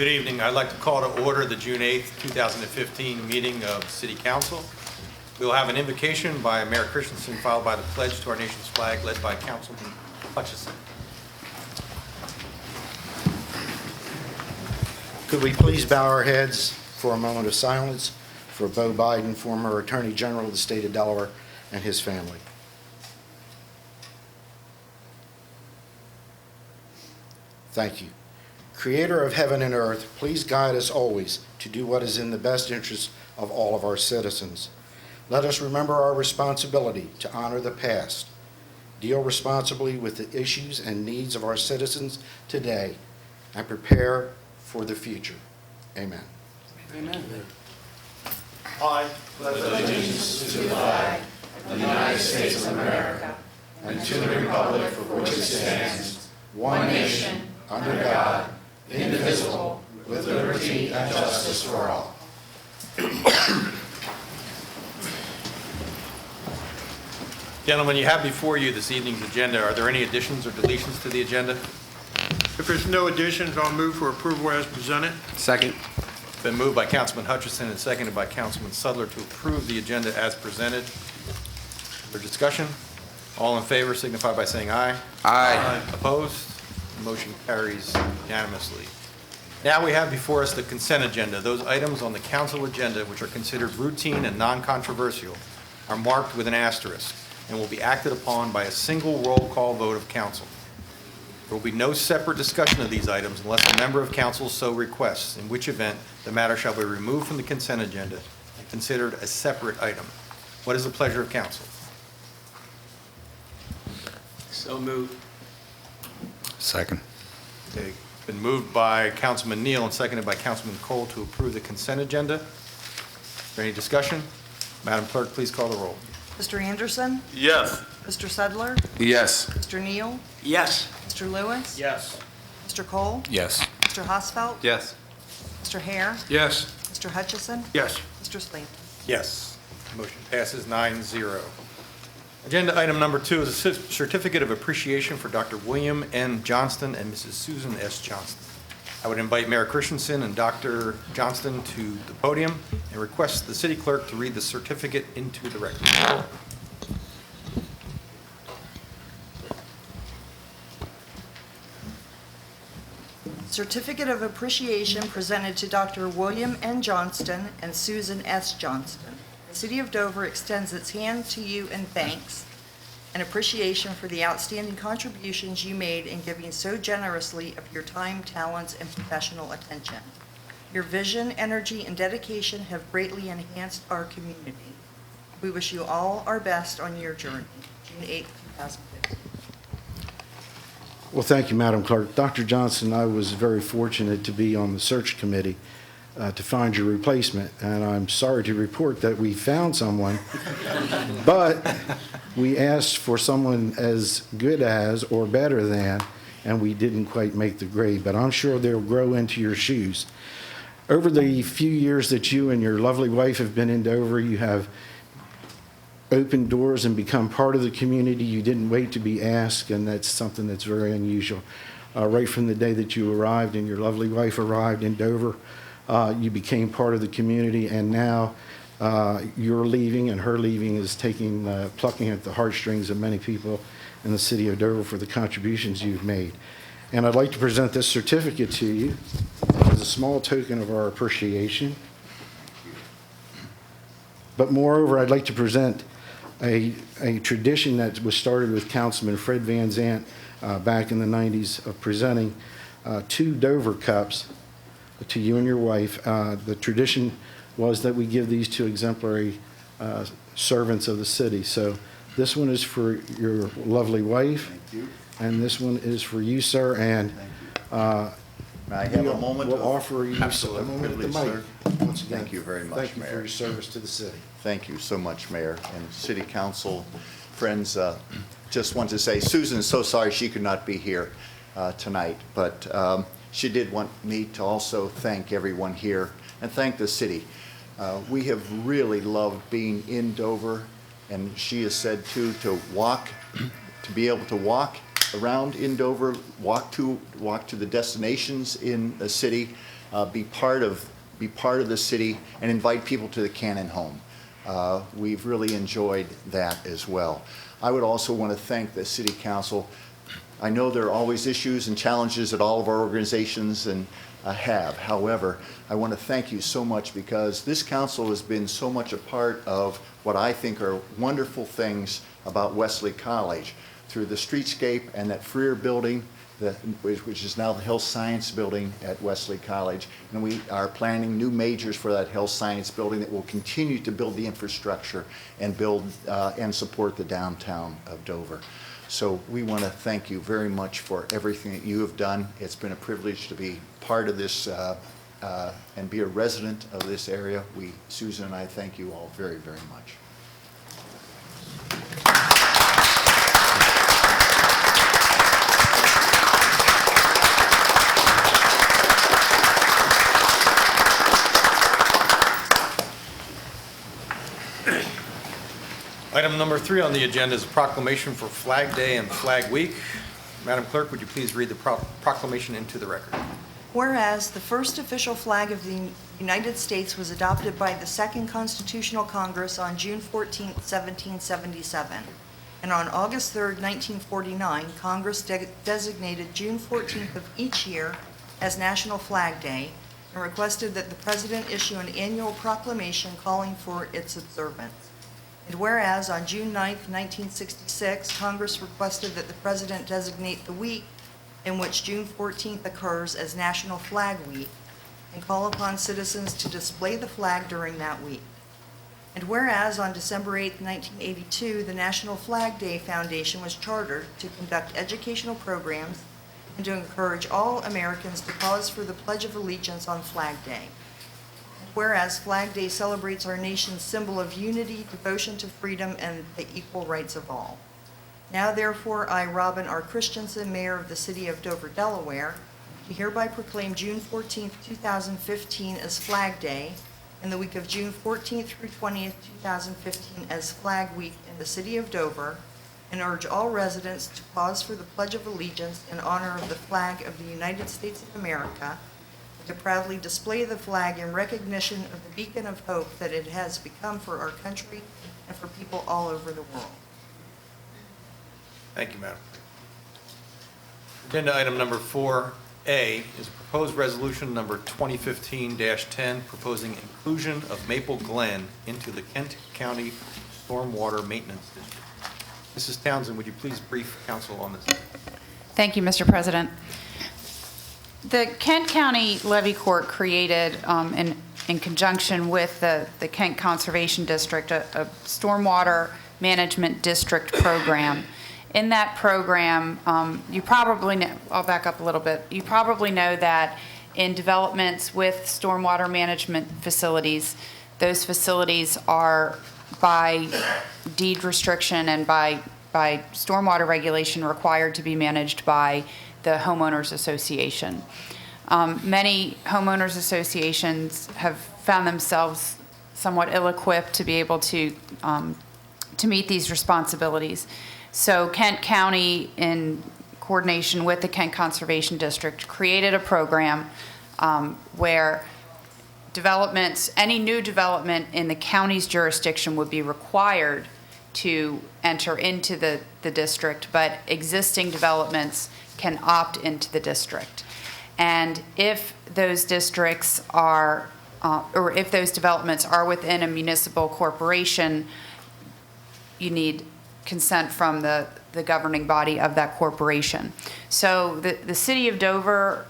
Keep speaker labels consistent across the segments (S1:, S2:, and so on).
S1: Good evening. I'd like to call to order the June 8th, 2015 meeting of City Council. We will have an invocation by Mayor Christensen, followed by the pledge to our nation's flag, led by Councilman Hutchison.
S2: Could we please bow our heads for a moment of silence for Beau Biden, former Attorney General of the state of Delaware, and his family. Thank you. Creator of heaven and earth, please guide us always to do what is in the best interest of all of our citizens. Let us remember our responsibility to honor the past, deal responsibly with the issues and needs of our citizens today, and prepare for the future. Amen.
S3: Amen.
S1: I
S4: pledge allegiance to the flag of the United States of America and to the republic for which it stands, one nation, under God, indivisible, with liberty and justice for all.
S1: Gentlemen, you have before you this evening's agenda. Are there any additions or deletions to the agenda?
S3: If there's no additions, I'll move for approval as presented.
S5: Second.
S1: It's been moved by Councilman Hutchison and seconded by Councilman Sudler to approve the agenda as presented. For discussion, all in favor signify by saying aye.
S5: Aye.
S1: Opposed? Motion carries unanimously. Now we have before us the consent agenda. Those items on the council agenda which are considered routine and non-controversial are marked with an asterisk and will be acted upon by a single roll call vote of council. There will be no separate discussion of these items unless a member of council so requests, in which event the matter shall be removed from the consent agenda and considered a separate item. What is the pleasure of council?
S3: So moved.
S5: Second.
S1: Okay, been moved by Councilman Neal and seconded by Councilman Cole to approve the consent agenda. Is there any discussion? Madam Clerk, please call the roll.
S6: Mr. Anderson?
S3: Yes.
S6: Mr. Sudler?
S5: Yes.
S6: Mr. Neal?
S3: Yes.
S6: Mr. Lewis?
S3: Yes.
S6: Mr. Cole?
S5: Yes.
S6: Mr. Hosfeld?
S5: Yes.
S6: Mr. Hare?
S3: Yes.
S6: Mr. Hutchison?
S3: Yes.
S6: Mr. Slant?
S1: Yes. Motion passes 9-0. Agenda item number 2 is a certificate of appreciation for Dr. William N. Johnston and Mrs. Susan S. Johnston. I would invite Mayor Christensen and Dr. Johnston to the podium and request the city clerk to read the certificate into the record.
S6: Certificate of Appreciation presented to Dr. William N. Johnston and Susan S. Johnston. The City of Dover extends its hand to you in thanks and appreciation for the outstanding contributions you made in giving so generously of your time, talents, and professional attention. Your vision, energy, and dedication have greatly enhanced our community. We wish you all our best on your journey. June 8, 2015.
S2: Well, thank you, Madam Clerk. Dr. Johnson, I was very fortunate to be on the search committee to find your replacement, and I'm sorry to report that we found someone, but we asked for someone as good as or better than, and we didn't quite make the grade, but I'm sure they'll grow into your shoes. Over the few years that you and your lovely wife have been in Dover, you have opened doors and become part of the community. You didn't wait to be asked, and that's something that's very unusual. Right from the day that you arrived and your lovely wife arrived in Dover, you became part of the community, and now your leaving and her leaving is plucking at the heartstrings of many people in the city of Dover for the contributions you've made. And I'd like to present this certificate to you as a small token of our appreciation. But moreover, I'd like to present a tradition that was started with Councilman Fred Van Zant back in the 90s of presenting 2 Dover cups to you and your wife. The tradition was that we give these to exemplary servants of the city. So this one is for your lovely wife.
S4: Thank you.
S2: And this one is for you, sir. And
S4: May I have a moment
S2: we'll
S4: of
S2: offer you a
S4: absolute
S2: moment at the
S4: privilege,
S2: mic.
S4: sir?
S2: Once again,
S4: Thank you very much,
S2: thank you for
S4: Mayor.
S2: your service to the city.
S4: Thank you so much, Mayor and City Council. Friends, just want to say Susan is so sorry she could not be here tonight, but she did want me to also thank everyone here and thank the city. We have really loved being in Dover, and she has said too, to be able to walk around in Dover, walk to the destinations in the city, be part of the city and invite people to the Cannon home. We've really enjoyed that as well. I would also want to thank the City Council. I know there are always issues and challenges that all of our organizations have. However, I want to thank you so much because this council has been so much a part of what I think are wonderful things about Wesley College through the streetscape and that Freer building, which is now the Health Science Building at Wesley College. And we are planning new majors for that Health Science Building that will continue to build the infrastructure and build and support the downtown of Dover. So we want to thank you very much for everything that you have done. It's been a privilege to be part of this and be a resident of this area. Susan and I thank you all very, very much.
S1: Item number 3 on the agenda is a proclamation for Flag Day and Flag Week. Madam Clerk, would you please read the proclamation into the record?
S6: Whereas the first official flag of the United States was adopted by the Second Constitutional Congress on June 14, 1777, and on August 3, 1949, Congress designated June 14th of each year as National Flag Day and requested that the President issue an annual proclamation calling for its observance. And whereas on June 9, 1966, Congress requested that the President designate the week in which June 14th occurs as National Flag Week and call upon citizens to display the flag during that week. And whereas on December 8, 1982, the National Flag Day Foundation was chartered to conduct educational programs and to encourage all Americans to pause for the Pledge of Allegiance on Flag Day. Whereas Flag Day celebrates our nation's symbol of unity, devotion to freedom, and the equal rights of all. Now therefore, I, Robin R. Christensen, Mayor of the City of Dover, Delaware, do hereby proclaim June 14, 2015 as Flag Day, and the week of June 14th through 20th, 2015 as Flag Week in the City of Dover, and urge all residents to pause for the Pledge of Allegiance in honor of the flag of the United States of America, to proudly display the flag in recognition of the beacon of hope that it has become for our country and for people all over the world.
S1: Thank you, Madam. Agenda item number 4A is a proposed resolution number 2015-10, proposing inclusion of Maple Glen into the Kent County Stormwater Maintenance District. Mrs. Townsend, would you please brief council on this?
S7: Thank you, Mr. President. The Kent County Levy Court created, in conjunction with the Kent Conservation District, a stormwater management district program. In that program, you probably know, I'll back up a little bit, you probably know that in developments with stormwater management facilities, those facilities are by deed restriction and by stormwater regulation required to be managed by the homeowners association. Many homeowners associations have found themselves somewhat ill-equipped to be able to meet these responsibilities. So Kent County, in coordination with the Kent Conservation District, created a program where developments, any new development in the county's jurisdiction would be required to enter into the district, but existing developments can opt into the district. And if those districts are, or if those developments are within a municipal corporation, you need consent from the governing body of that corporation. So the City of Dover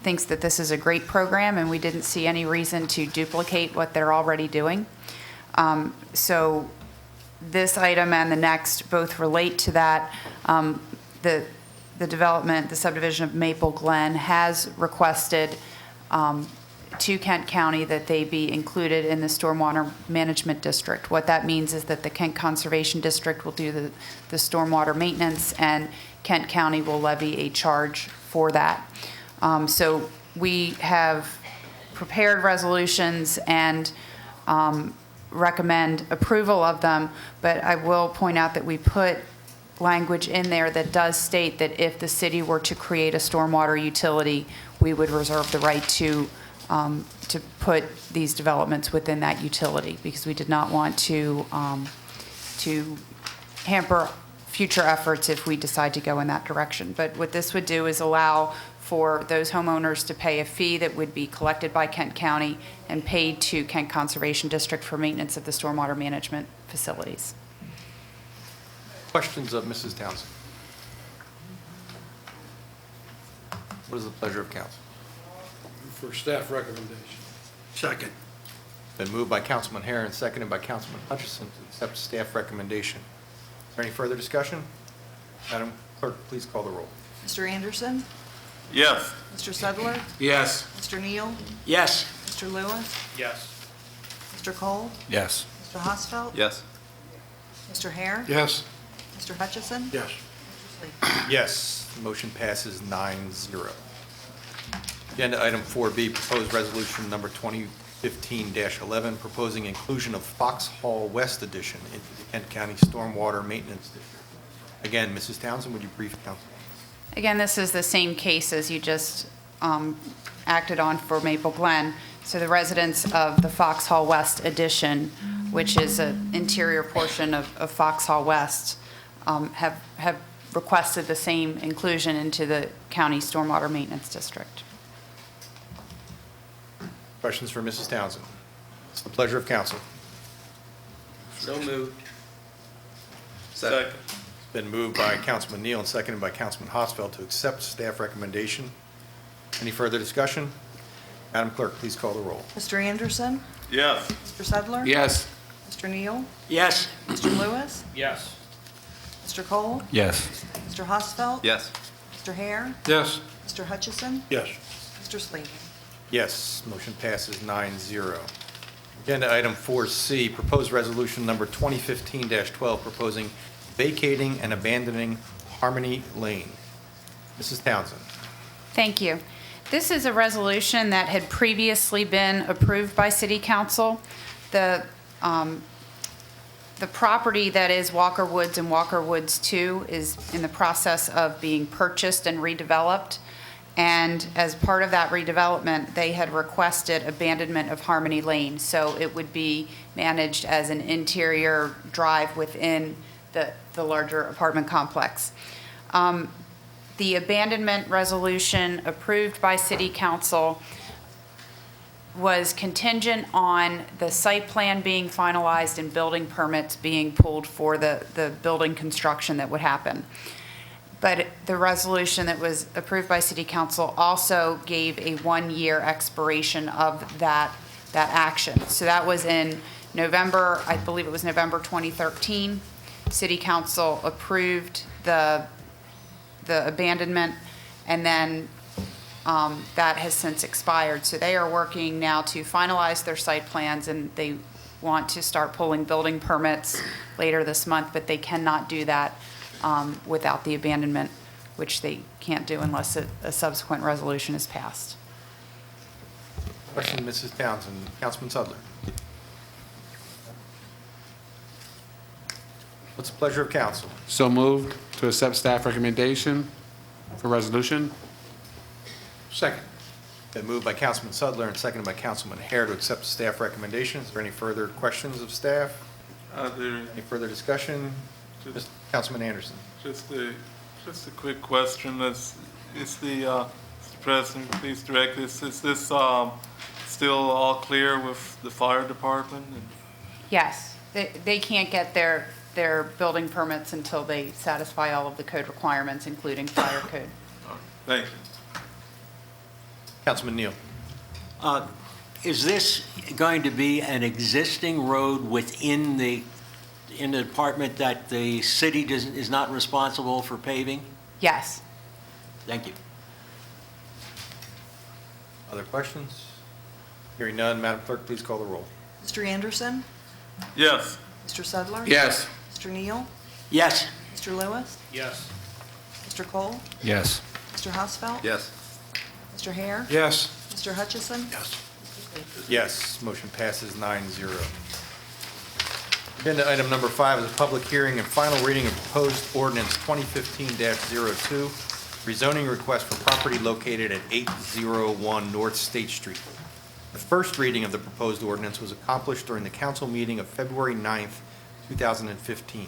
S7: thinks that this is a great program, and we didn't see any reason to duplicate what they're already doing. So this item and the next both relate to that. The development, the subdivision of Maple Glen, has requested to Kent County that they be included in the Stormwater Management District. What that means is that the Kent Conservation District will do the stormwater maintenance, and Kent County will levy a charge for that. So we have prepared resolutions and recommend approval of them, but I will point out that we put language in there that does state that if the city were to create a stormwater utility, we would reserve the right to put these developments within that utility, because we did not want to hamper future efforts if we decide to go in that direction. But what this would do is allow for those homeowners to pay a fee that would be collected by Kent County and paid to Kent Conservation District for maintenance of the stormwater management facilities.
S1: Questions of Mrs. Townsend? What is the pleasure of council?
S8: For staff recommendation.
S3: Second.
S1: Been moved by Councilman Hare and seconded by Councilman Hutchison to accept staff recommendation. Is there any further discussion? Madam Clerk, please call the roll.
S6: Mr. Anderson?
S8: Yes.
S6: Mr. Sedler?
S8: Yes.
S6: Mr. Neal?
S8: Yes.
S6: Mr. Lewis?
S3: Yes.
S6: Mr. Cole?
S5: Yes.
S6: Mr. Hosfeld?
S5: Yes.
S6: Mr. Hare?
S8: Yes.
S6: Mr. Hutchison?
S3: Yes.
S6: Mr. Slee?
S1: Yes, motion passes 9-0. Agenda item 4B, proposed resolution number 2015-11, proposing inclusion of Foxhall West Edition into the Kent County Stormwater Maintenance District. Again, Mrs. Townsend, would you brief council?
S7: Again, this is the same case as you just acted on for Maple Glen. So the residents of the Foxhall West Addition, which is an interior portion of Foxhall West, have requested the same inclusion into the county stormwater maintenance district.
S1: Questions for Mrs. Townsend? It's the pleasure of council.
S8: So moved. Second.
S1: It's been moved by Councilman Neal and seconded by Councilman Hosfeld to accept staff recommendation. Any further discussion? Madam Clerk, please call the roll.
S6: Mr. Anderson?
S8: Yes.
S6: Mr. Sedler?
S8: Yes.
S6: Mr. Neal?
S8: Yes.
S6: Mr. Lewis?
S3: Yes.
S6: Mr. Cole?
S5: Yes.
S6: Mr. Hosfeld?
S5: Yes.
S6: Mr. Hare?
S8: Yes.
S6: Mr. Hutchison?
S3: Yes.
S6: Mr. Slee?
S1: Yes, motion passes 9-0. Agenda item 4C, proposed resolution number 2015-12, proposing vacating and abandoning Harmony Lane. Mrs. Townsend.
S7: Thank you. This is a resolution that had previously been approved by City Council. The property that is Walker Woods and Walker Woods 2 is in the process of being purchased and redeveloped. And as part of that redevelopment, they had requested abandonment of Harmony Lane. So it would be managed as an interior drive within the larger apartment complex. The abandonment resolution approved by City Council was contingent on the site plan being finalized and building permits being pulled for the building construction that would happen. But the resolution that was approved by City Council also gave a one-year expiration of that action. So that was in November, I believe it was November 2013. City Council approved the abandonment, and then that has since expired. So they are working now to finalize their site plans, and they want to start pulling building permits later this month, but they cannot do that without the abandonment, which they can't do unless a subsequent resolution is passed.
S1: Question, Mrs. Townsend. Councilman Sudler. What's the pleasure of council?
S9: So moved to accept staff recommendation for resolution.
S3: Second.
S1: Been moved by Councilman Sudler and seconded by Councilman Hare to accept staff recommendations. Is there any further questions of staff? Any further discussion? Councilman Anderson.
S10: Just a quick question. Is the Mr. President, please direct this. Is this still all clear with the fire department?
S7: Yes, they can't get their building permits until they satisfy all of the code requirements, including fire code.
S10: Thank you.
S1: Councilman Neal.
S11: Is this going to be an existing road within the department that the city is not responsible for paving?
S7: Yes.
S11: Thank you.
S1: Other questions? Hearing none, Madam Clerk, please call the roll.
S6: Mr. Anderson?
S10: Yes.
S6: Mr. Sedler?
S9: Yes.
S6: Mr. Neal?
S11: Yes.
S6: Mr. Lewis?
S3: Yes.
S6: Mr. Cole?
S5: Yes.
S6: Mr. Hosfeld?
S5: Yes.
S6: Mr. Hare?
S8: Yes.
S6: Mr. Hutchison?
S3: Yes.
S1: Yes, motion passes 9-0. Agenda item number 5 is a public hearing and final reading of proposed ordinance 2015-02, rezoning request for property located at 801 North State Street. The first reading of the proposed ordinance was accomplished during the council meeting of February 9th, 2015.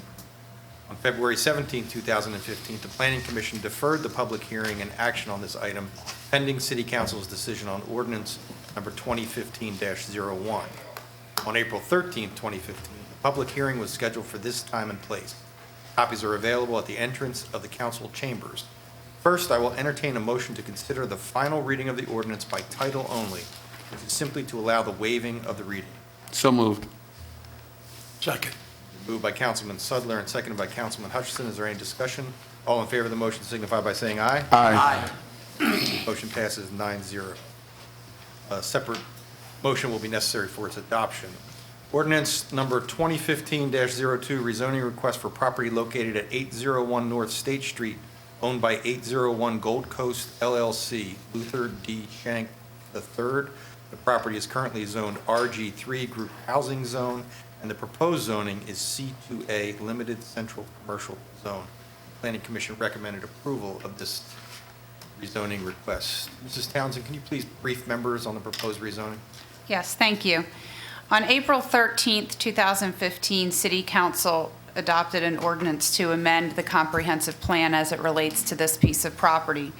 S1: On February 17, 2015, the Planning Commission deferred the public hearing and action on this item pending City Council's decision on ordinance number 2015-01. On April 13, 2015, the public hearing was scheduled for this time and place. Copies are available at the entrance of the council chambers. First, I will entertain a motion to consider the final reading of the ordinance by title only, which is simply to allow the waiving of the reading.
S9: So moved.
S8: Second.
S1: Moved by Councilman Sudler and seconded by Councilman Hutchison. Is there any discussion? All in favor of the motion signify by saying aye.
S9: Aye.
S1: Motion passes 9-0. A separate motion will be necessary for its adoption. Ordinance number 2015-02, rezoning request for property located at 801 North State Street, owned by 801 Gold Coast LLC, Luther D. Shank III. The property is currently zoned RG3 Group Housing Zone, and the proposed zoning is C2A Limited Central Commercial Zone. Planning Commission recommended approval of this rezoning request. Mrs. Townsend, can you please brief members on the proposed rezoning?
S7: Yes, thank you. On April 13th, 2015, City Council adopted an ordinance to amend the comprehensive plan as it relates to this piece of property.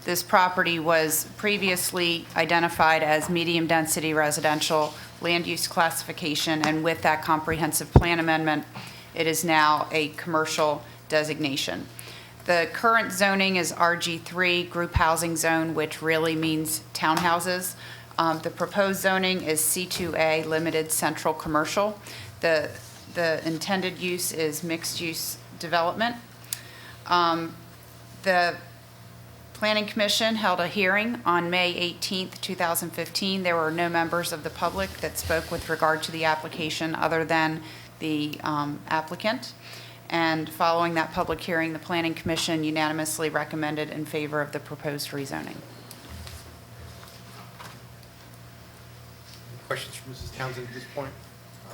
S7: This property was previously identified as medium-density residential land use classification, and with that comprehensive plan amendment, it is now a commercial designation. The current zoning is RG3, Group Housing Zone, which really means townhouses. The proposed zoning is C2A, Limited Central Commercial. The intended use is mixed-use development. The Planning Commission held a hearing on May 18th, 2015. There were no members of the public that spoke with regard to the application other than the applicant. And following that public hearing, the Planning Commission unanimously recommended in favor of the proposed rezoning.
S1: Questions from Mrs. Townsend at this point?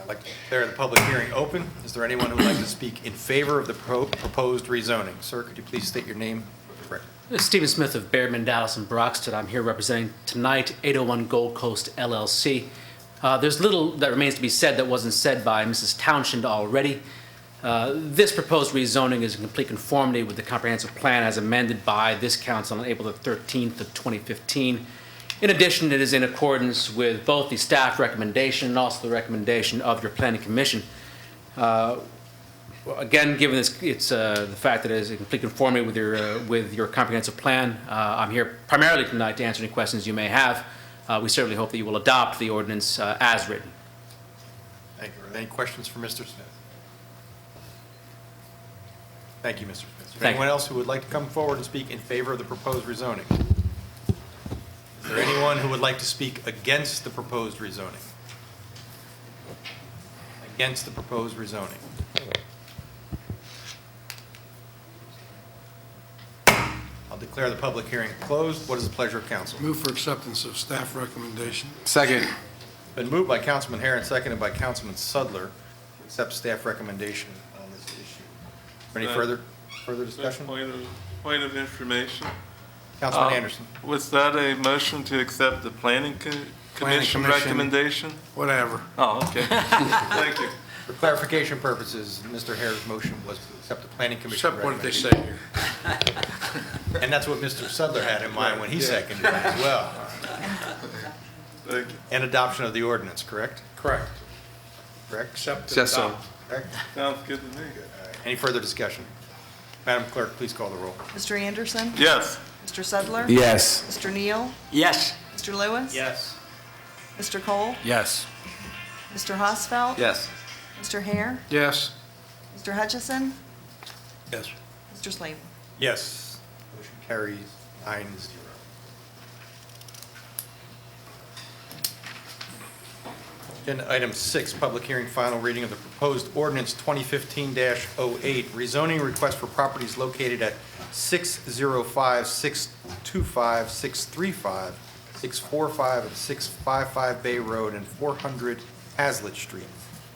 S1: I'd like to declare the public hearing open. Is there anyone who would like to speak in favor of the proposed rezoning? Sir, could you please state your name for the record?
S12: Stephen Smith of Bearman, Dallas, and Broxton. I'm here representing tonight 801 Gold Coast LLC. There's little that remains to be said that wasn't said by Mrs. Townshend already. This proposed rezoning is in complete conformity with the comprehensive plan as amended by this council on April the 13th of 2015. In addition, it is in accordance with both the staff recommendation and also the recommendation of your Planning Commission. Again, given this, it's the fact that it is in complete conformity with your comprehensive plan, I'm here primarily tonight to answer any questions you may have. We certainly hope that you will adopt the ordinance as written.
S1: Thank you. Are there any questions for Mr. Smith? Thank you, Mr. Smith. Is there anyone else who would like to come forward and speak in favor of the proposed rezoning? Is there anyone who would like to speak against the proposed rezoning? Against the proposed rezoning? I'll declare the public hearing closed. What is the pleasure of council?
S8: Move for acceptance of staff recommendation.
S9: Second.
S1: Been moved by Councilman Hare and seconded by Councilman Sudler to accept staff recommendation on this issue. Any further discussion?
S10: Point of information.
S1: Councilman Anderson.
S10: Was that a motion to accept the Planning Commission recommendation?
S8: Whatever.
S10: Oh, okay. Thank you.
S1: For clarification purposes, Mr. Hare's motion was to accept the Planning Commission
S8: Except what did they
S1: recommendation.
S8: say here?
S1: And that's what Mr. Sudler had in mind when he seconded it as well.
S10: Thank you.
S1: And adoption of the ordinance, correct?
S8: Correct.
S1: Correct?
S8: Accept.
S9: Yes, so.
S1: Correct.
S10: Sounds good to me.
S1: Any further discussion? Madam Clerk, please call the roll.
S6: Mr. Anderson?
S10: Yes.
S6: Mr. Sudler?
S5: Yes.
S6: Mr. Neal?
S11: Yes.
S6: Mr. Lewis?
S1: Yes.
S6: Mr. Cole?
S5: Yes.
S6: Mr. Hosfeld?
S5: Yes.
S6: Mr. Hare?
S8: Yes.
S6: Mr. Hutchison?
S8: Yes.
S6: Mr. Slavin?
S1: Yes. Motion carries 9-0. Agenda item 6, public hearing, final reading of the proposed ordinance 2015-08, rezoning request for properties located at 605, 625, 635, 645, and 655 Bay Road and 400 Hazlitt Street.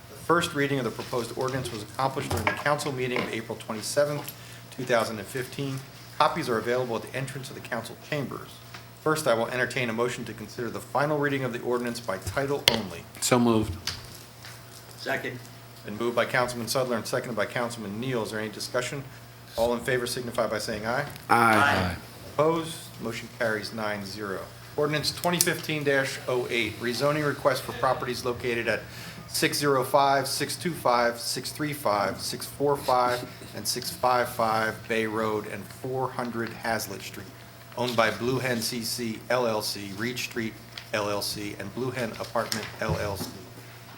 S1: The first reading of the proposed ordinance was accomplished during the council meeting of April 27th, 2015. Copies are available at the entrance of the council chambers. First, I will entertain a motion to consider the final reading of the ordinance by title only.
S9: So moved.
S11: Second.
S1: Been moved by Councilman Sudler and seconded by Councilman Neal. Is there any discussion? All in favor signify by saying aye.
S11: Aye.
S1: Opposed? Motion carries 9-0. Ordinance 2015-08, rezoning request for properties located at 605, 625, 635, 645, and 655 Bay Road and 400 Hazlitt Street, owned by Blue Hen CC LLC, Reed Street LLC, and Blue Hen Apartment LLC.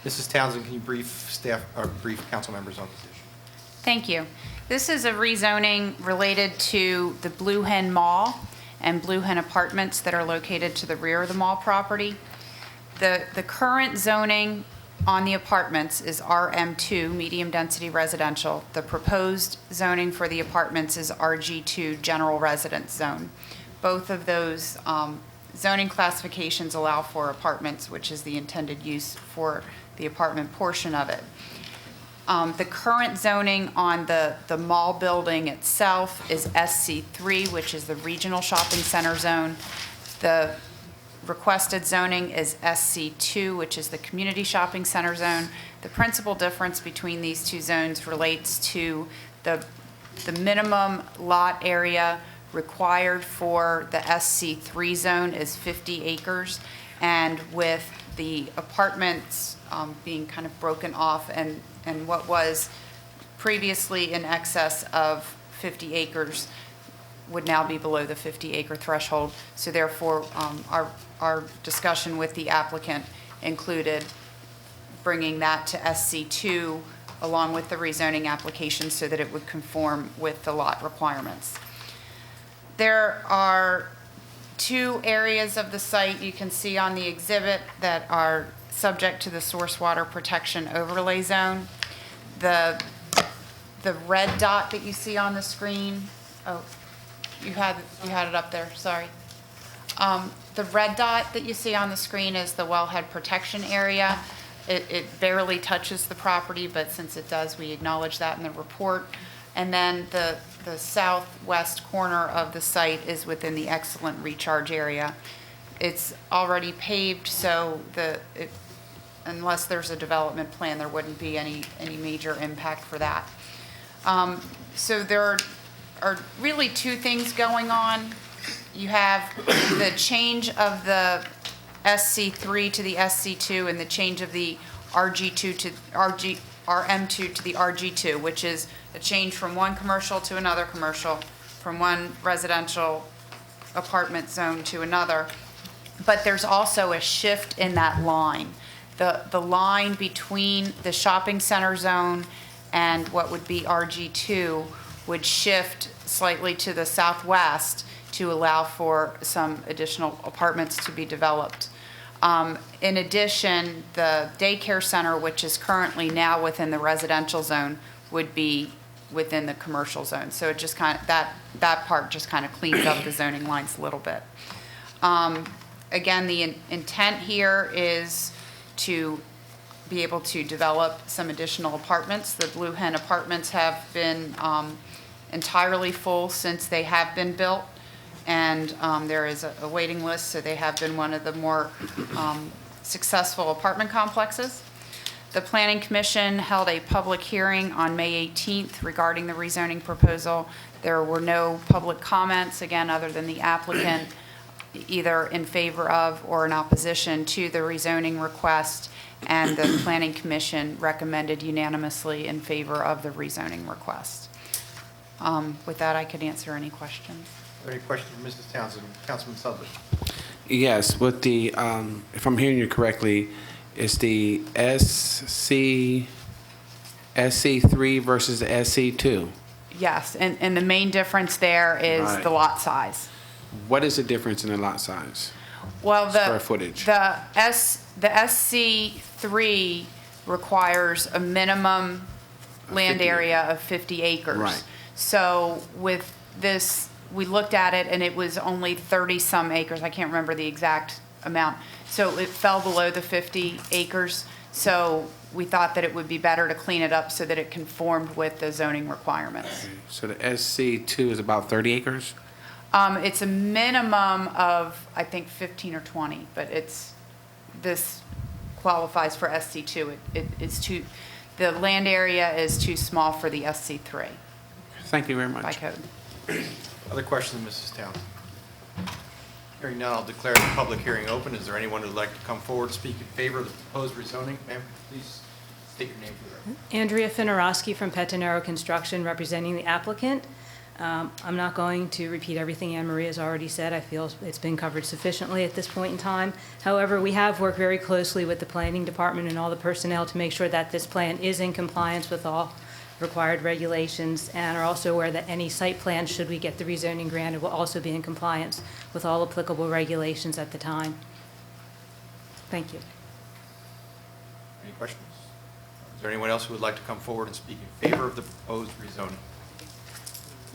S1: Mrs. Townsend, can you brief staff, or brief council members on this issue?
S7: Thank you. This is a rezoning related to the Blue Hen Mall and Blue Hen Apartments that are located to the rear of the mall property. The current zoning on the apartments is RM2, medium density residential. The proposed zoning for the apartments is RG2, general residence zone. Both of those zoning classifications allow for apartments, which is the intended use for the apartment portion of it. The current zoning on the mall building itself is SC3, which is the regional shopping center zone. The requested zoning is SC2, which is the community shopping center zone. The principal difference between these two zones relates to the minimum lot area required for the SC3 zone is 50 acres, and with the apartments being kind of broken off and what was previously in excess of 50 acres would now be below the 50-acre threshold. So therefore, our discussion with the applicant included bringing that to SC2 along with the rezoning application so that it would conform with the lot requirements. There are two areas of the site you can see on the exhibit that are subject to the source water protection overlay zone. The red dot that you see on the screen, oh, you had it up there, sorry. The red dot that you see on the screen is the wellhead protection area. It barely touches the property, but since it does, we acknowledge that in the report. And then the southwest corner of the site is within the excellent recharge area. It's already paved, so unless there's a development plan, there wouldn't be any major impact for that. So there are really two things going on. You have the change of the SC3 to the SC2 and the change of the RM2 to the RG2, which is a change from one commercial to another commercial, from one residential apartment zone to another. But there's also a shift in that line. The line between the shopping center zone and what would be RG2 would shift slightly to the southwest to allow for some additional apartments to be developed. In addition, the daycare center, which is currently now within the residential zone, would be within the commercial zone. So it just kind of, that part just kind of cleans up the zoning lines a little bit. Again, the intent here is to be able to develop some additional apartments. The Blue Hen Apartments have been entirely full since they have been built, and there is a waiting list, so they have been one of the more successful apartment complexes. The Planning Commission held a public hearing on May 18th regarding the rezoning proposal. There were no public comments, again, other than the applicant either in favor of or in opposition to the rezoning request, and the Planning Commission recommended unanimously in favor of the rezoning request. With that, I could answer any questions.
S1: Are there any questions for Mrs. Townsend? Councilman Sudley?
S9: Yes, with the, if I'm hearing you correctly, it's the SC3 versus the SC2.
S7: Yes, and the main difference there is
S9: Right.
S7: the lot size.
S9: What is the difference in the lot size?
S7: Well,
S9: Square footage.
S7: The SC3 requires a minimum land
S9: 50
S7: area of 50 acres.
S9: Right.
S7: So with this, we looked at it and it was only 30-some acres. I can't remember the exact amount. So it fell below the 50 acres. So we thought that it would be better to clean it up so that it conformed with the zoning requirements.
S9: So the SC2 is about 30 acres?
S7: It's a minimum of, I think, 15 or 20, but this qualifies for SC2. It's too, the land area is too small for the SC3
S9: Thank you very
S7: by
S9: much.
S7: code.
S1: Other questions, Mrs. Townsend? Hearing none, I'll declare the public hearing open. Is there anyone who'd like to come forward and speak in favor of the proposed rezoning? Ma'am, please state your name for the record.
S13: Andrea Finarowski from Petinaro Construction, representing the applicant. I'm not going to repeat everything Anne Marie has already said. I feel it's been covered sufficiently at this point in time. However, we have worked very closely with the planning department and all the personnel to make sure that this plan is in compliance with all required regulations, and are also aware that any site plan, should we get the rezoning granted, will also be in compliance with all applicable regulations at the time. Thank you.
S1: Any questions? Is there anyone else who would like to come forward and speak in favor of the proposed rezoning?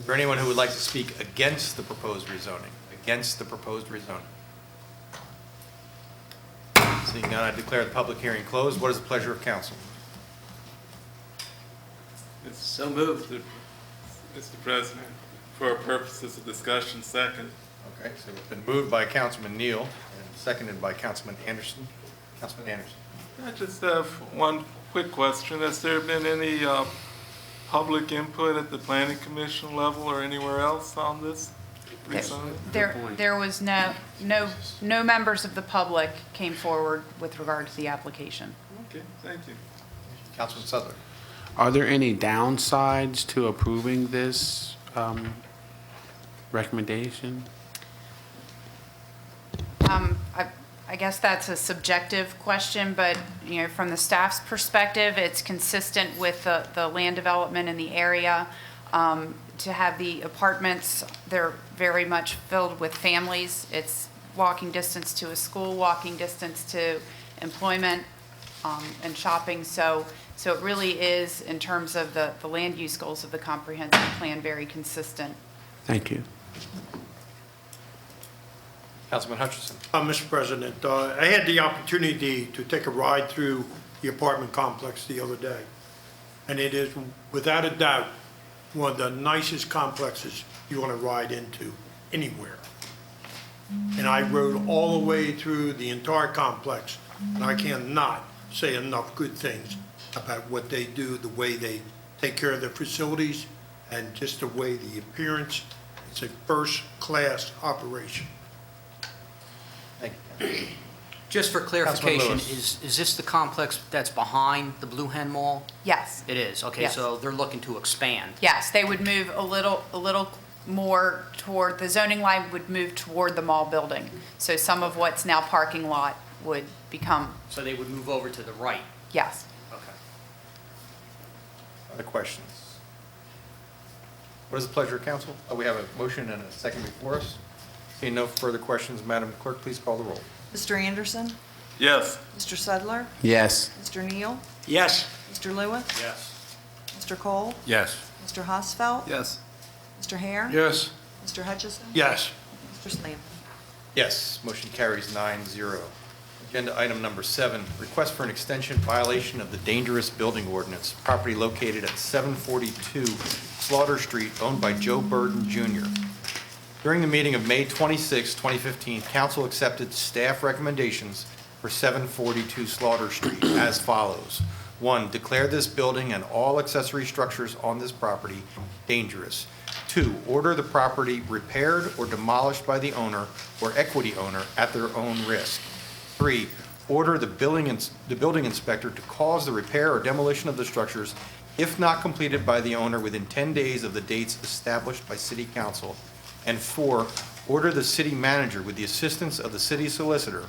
S1: Is there anyone who would like to speak against the proposed rezoning? Against the proposed rezoning? Seeing none, I declare the public hearing closed. What is the pleasure of council?
S11: So moved.
S10: Mr. President, for purposes of discussion, second.
S1: Okay, so it's been moved by Councilman Neal and seconded by Councilman Anderson. Councilman Anderson.
S10: I just have one quick question. Has there been any public input at the planning commission level or anywhere else on this rezoning?
S7: There was no members of the public came forward with regard to the application.
S10: Okay, thank you.
S1: Councilman Sutherland.
S9: Are there any downsides to approving this recommendation?
S7: I guess that's a subjective question, but, from the staff's perspective, it's consistent with the land development in the area. To have the apartments, they're very much filled with families. It's walking distance to a school, walking distance to employment, and shopping. So it really is, in terms of the land use goals of the comprehensive plan, very consistent.
S9: Thank you.
S1: Councilman Hutchinson.
S3: Mr. President, I had the opportunity to take a ride through the apartment complex the other day, and it is without a doubt one of the nicest complexes you want to ride into anywhere. And I rode all the way through the entire complex, and I cannot say enough good things about what they do, the way they take care of their facilities, and just the way the appearance. It's a first-class operation.
S1: Thank you.
S14: Just for clarification,
S1: Lewis.
S14: is this the complex that's behind the Blue Hen Mall?
S7: Yes.
S14: It is, okay,
S7: Yes.
S14: so they're looking to expand.
S7: Yes, they would move a little more toward, the zoning line would move toward the mall building. So some of what's now parking lot would become,
S14: So they would move over to the right?
S7: yes.
S14: Okay.
S1: Other questions? What is the pleasure of council? We have a motion and a second before us. Seeing no further questions, Madam Clerk, please call the roll.
S6: Mr. Anderson?
S10: Yes.
S6: Mr. Sedler?
S9: Yes.
S6: Mr. Neal?
S11: Yes.
S6: Mr. Lewis?
S3: Yes.
S6: Mr. Cole?
S5: Yes.
S6: Mr. Hosfeld?
S5: Yes.
S6: Mr. Hare?
S8: Yes.
S6: Mr. Hutchison?
S3: Yes.
S6: Mr. Slam?
S1: Yes, motion carries 9-0. Agenda item number 7, request for an extension violation of the dangerous building ordinance, property located at 742 Slaughter Street, owned by Joe Burden Jr. During the meeting of May 26, 2015, council accepted staff recommendations for 742 Slaughter Street as follows. 1, declare this building and all accessory structures on this property dangerous. 2, order the property repaired or demolished by the owner or equity owner at their own risk. 3, order the building inspector to cause the repair or demolition of the structures if not completed by the owner within 10 days of the dates established by City Council. And 4, order the city manager, with the assistance of the city solicitor,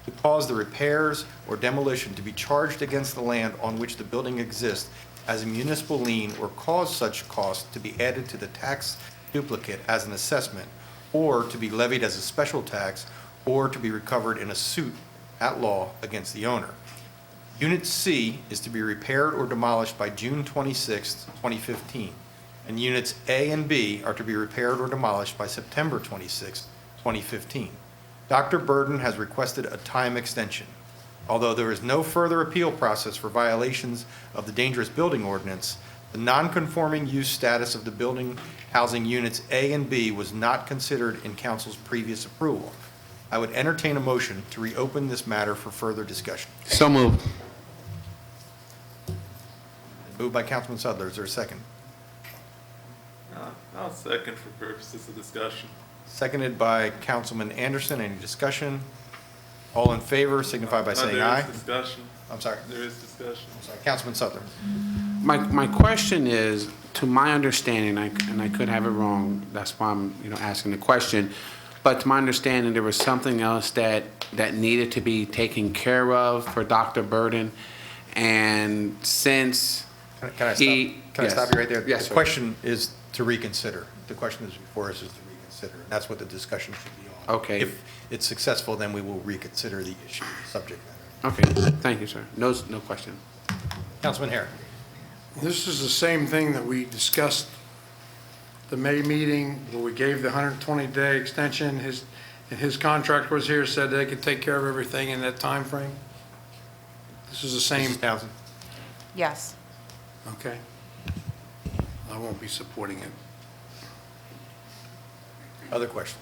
S1: to cause the repairs or demolition to be charged against the land on which the building exists as a municipal lien, or cause such cost to be added to the tax duplicate as an assessment, or to be levied as a special tax, or to be recovered in a suit at law against the owner. Unit C is to be repaired or demolished by June 26, 2015, and Units A and B are to be repaired or demolished by September 26, 2015. Dr. Burden has requested a time extension. Although there is no further appeal process for violations of the dangerous building ordinance, the non-conforming use status of the building housing units A and B was not considered in council's previous approval. I would entertain a motion to reopen this matter for further discussion.
S9: So moved.
S1: Moved by Councilman Sudler. Is there a second?
S10: I'll second for purposes of discussion.
S1: Seconded by Councilman Anderson. Any discussion? All in favor signify by saying aye.
S10: There is discussion.
S1: I'm sorry.
S10: There is discussion.
S1: Sorry. Councilman Sudler.
S9: My question is, to my understanding, and I could have it wrong, that's why I'm, asking the question, but to my understanding, there was something else that needed to be taken care of for Dr. Burden, and since
S1: Can I stop?
S9: he...
S1: Can I stop you right there?
S9: Yes,
S1: The
S9: sir.
S1: question is to reconsider. The question is before us is to reconsider. That's what the discussion should be on.
S9: Okay.
S1: If it's successful, then we will reconsider the issue, subject matter.
S9: Okay, thank you, sir. No question.
S1: Councilman Hare.
S8: This is the same thing that we discussed the May meeting where we gave the 120-day extension. His contractor was here, said they could take care of everything in that time frame. This is the same,
S1: Mrs. Townsend.
S7: Yes.
S8: okay? I won't be supporting it.
S1: Other questions?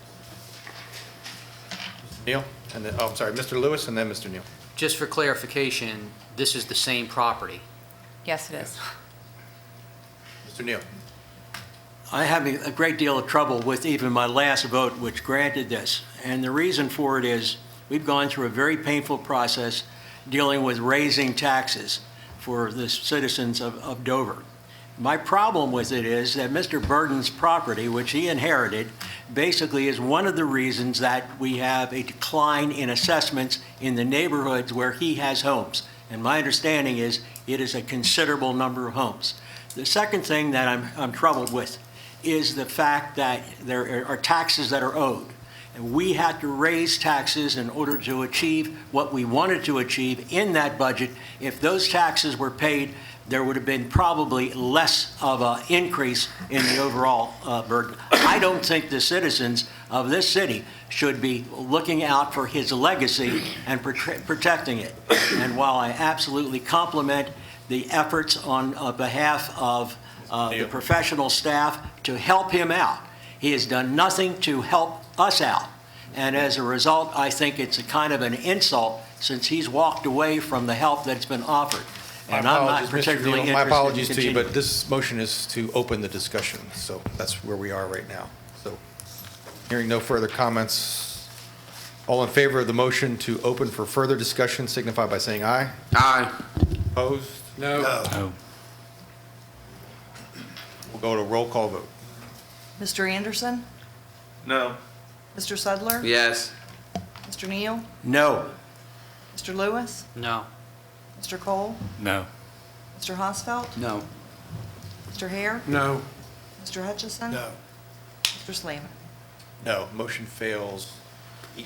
S1: Neal? And then, I'm sorry, Mr. Lewis and then Mr. Neal.
S14: Just for clarification, this is the same property.
S7: Yes, it is.
S1: Mr. Neal.
S11: I have a great deal of trouble with even my last vote, which granted this. And the reason for it is we've gone through a very painful process dealing with raising taxes for the citizens of Dover. My problem with it is that Mr. Burden's property, which he inherited, basically is one of the reasons that we have a decline in assessments in the neighborhoods where he has homes. And my understanding is it is a considerable number of homes. The second thing that I'm troubled with is the fact that there are taxes that are owed. And we had to raise taxes in order to achieve what we wanted to achieve in that budget. If those taxes were paid, there would have been probably less of an increase in the overall burden. I don't think the citizens of this city should be looking out for his legacy and protecting it. And while I absolutely compliment the efforts on behalf of the professional staff to help him out, he has done nothing to help us out. And as a result, I think it's a kind of an insult since he's walked away from the help that's been offered. And I'm not particularly interested in
S1: My apologies to you,
S11: continuing.
S1: but this motion is to open the discussion, so that's where we are right now. So, hearing no further comments, all in favor of the motion to open for further discussion signify by saying aye.
S9: Aye.
S1: Opposed?
S8: No.
S5: No.
S1: We'll go to roll call vote.
S6: Mr. Anderson?
S10: No.
S6: Mr. Sudler?
S9: Yes.
S6: Mr. Neal?
S11: No.
S6: Mr. Lewis?
S14: No.
S6: Mr. Cole?
S5: No.
S6: Mr. Hosfeld?
S5: No.
S6: Mr. Hare?
S8: No.
S6: Mr. Hutchison?
S3: No.
S6: Mr. Slavin?
S1: No, motion fails 8-1.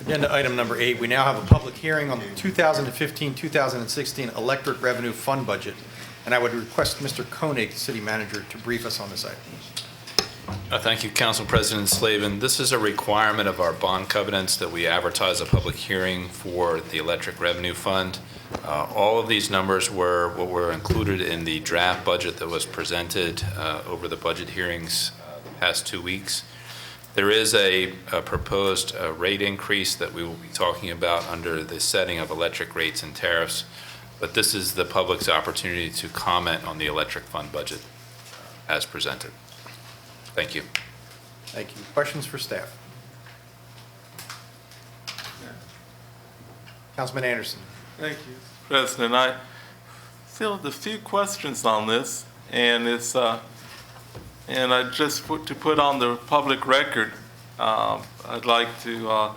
S1: Agenda item number 8, we now have a public hearing on the 2015-2016 electric revenue fund budget, and I would request Mr. Koenig, city manager, to brief us on this item.
S15: Thank you, Council President Slavin. This is a requirement of our bond covenants that we advertise a public hearing for the electric revenue fund. All of these numbers were what were included in the draft budget that was presented over the budget hearings the past 2 weeks. There is a proposed rate increase that we will be talking about under the setting of electric rates and tariffs, but this is the public's opportunity to comment on the electric fund budget as presented. Thank you.
S1: Thank you. Questions for staff? Councilman Anderson.
S10: Thank you, President. I still have a few questions on this, and it's and I just to put on the public record. I'd like to,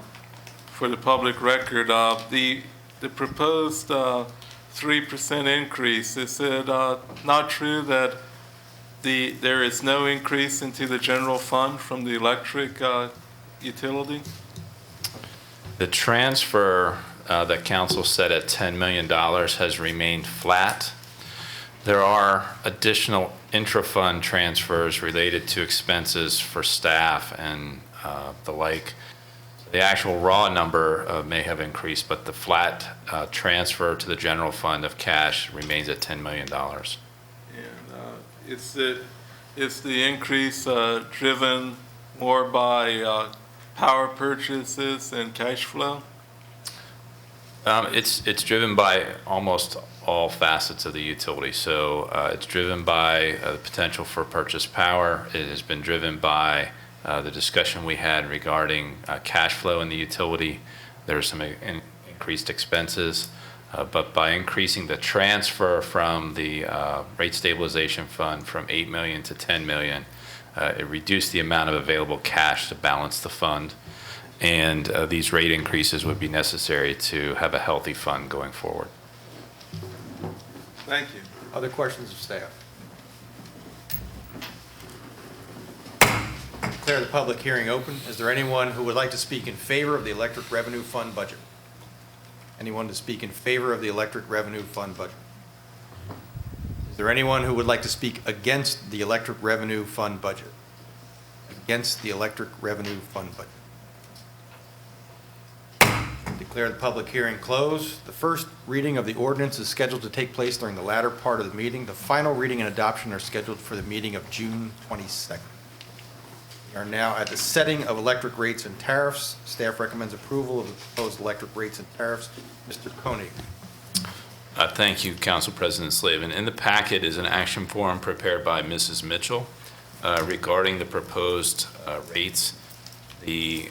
S10: for the public record, the proposed 3% increase. Is it not true that there is no increase into the general fund from the electric utility?
S15: The transfer that council set at $10 million has remained flat. There are additional intra-fund transfers related to expenses for staff and the like. The actual raw number may have increased, but the flat transfer to the general fund of cash remains at $10 million.
S10: And is the increase driven more by power purchases and cash flow?
S15: It's driven by almost all facets of the utility. So it's driven by the potential for purchase power. It has been driven by the discussion we had regarding cash flow in the utility. There's some increased expenses, but by increasing the transfer from the rate stabilization fund from $8 million to $10 million, it reduced the amount of available cash to balance the fund. And these rate increases would be necessary to have a healthy fund going forward.
S10: Thank you.
S1: Other questions of staff? Declare the public hearing open. Is there anyone who would like to speak in favor of the electric revenue fund budget? Anyone to speak in favor of the electric revenue fund budget? Is there anyone who would like to speak against the electric revenue fund budget? Against the electric revenue fund budget? Declare the public hearing closed. The first reading of the ordinance is scheduled to take place during the latter part of the meeting. The final reading and adoption are scheduled for the meeting of June 22nd. We are now at the setting of electric rates and tariffs. Staff recommends approval of the proposed electric rates and tariffs. Mr. Koenig.
S15: Thank you, Council President Slavin. In the packet is an action form prepared by Mrs. Mitchell regarding the proposed rates. The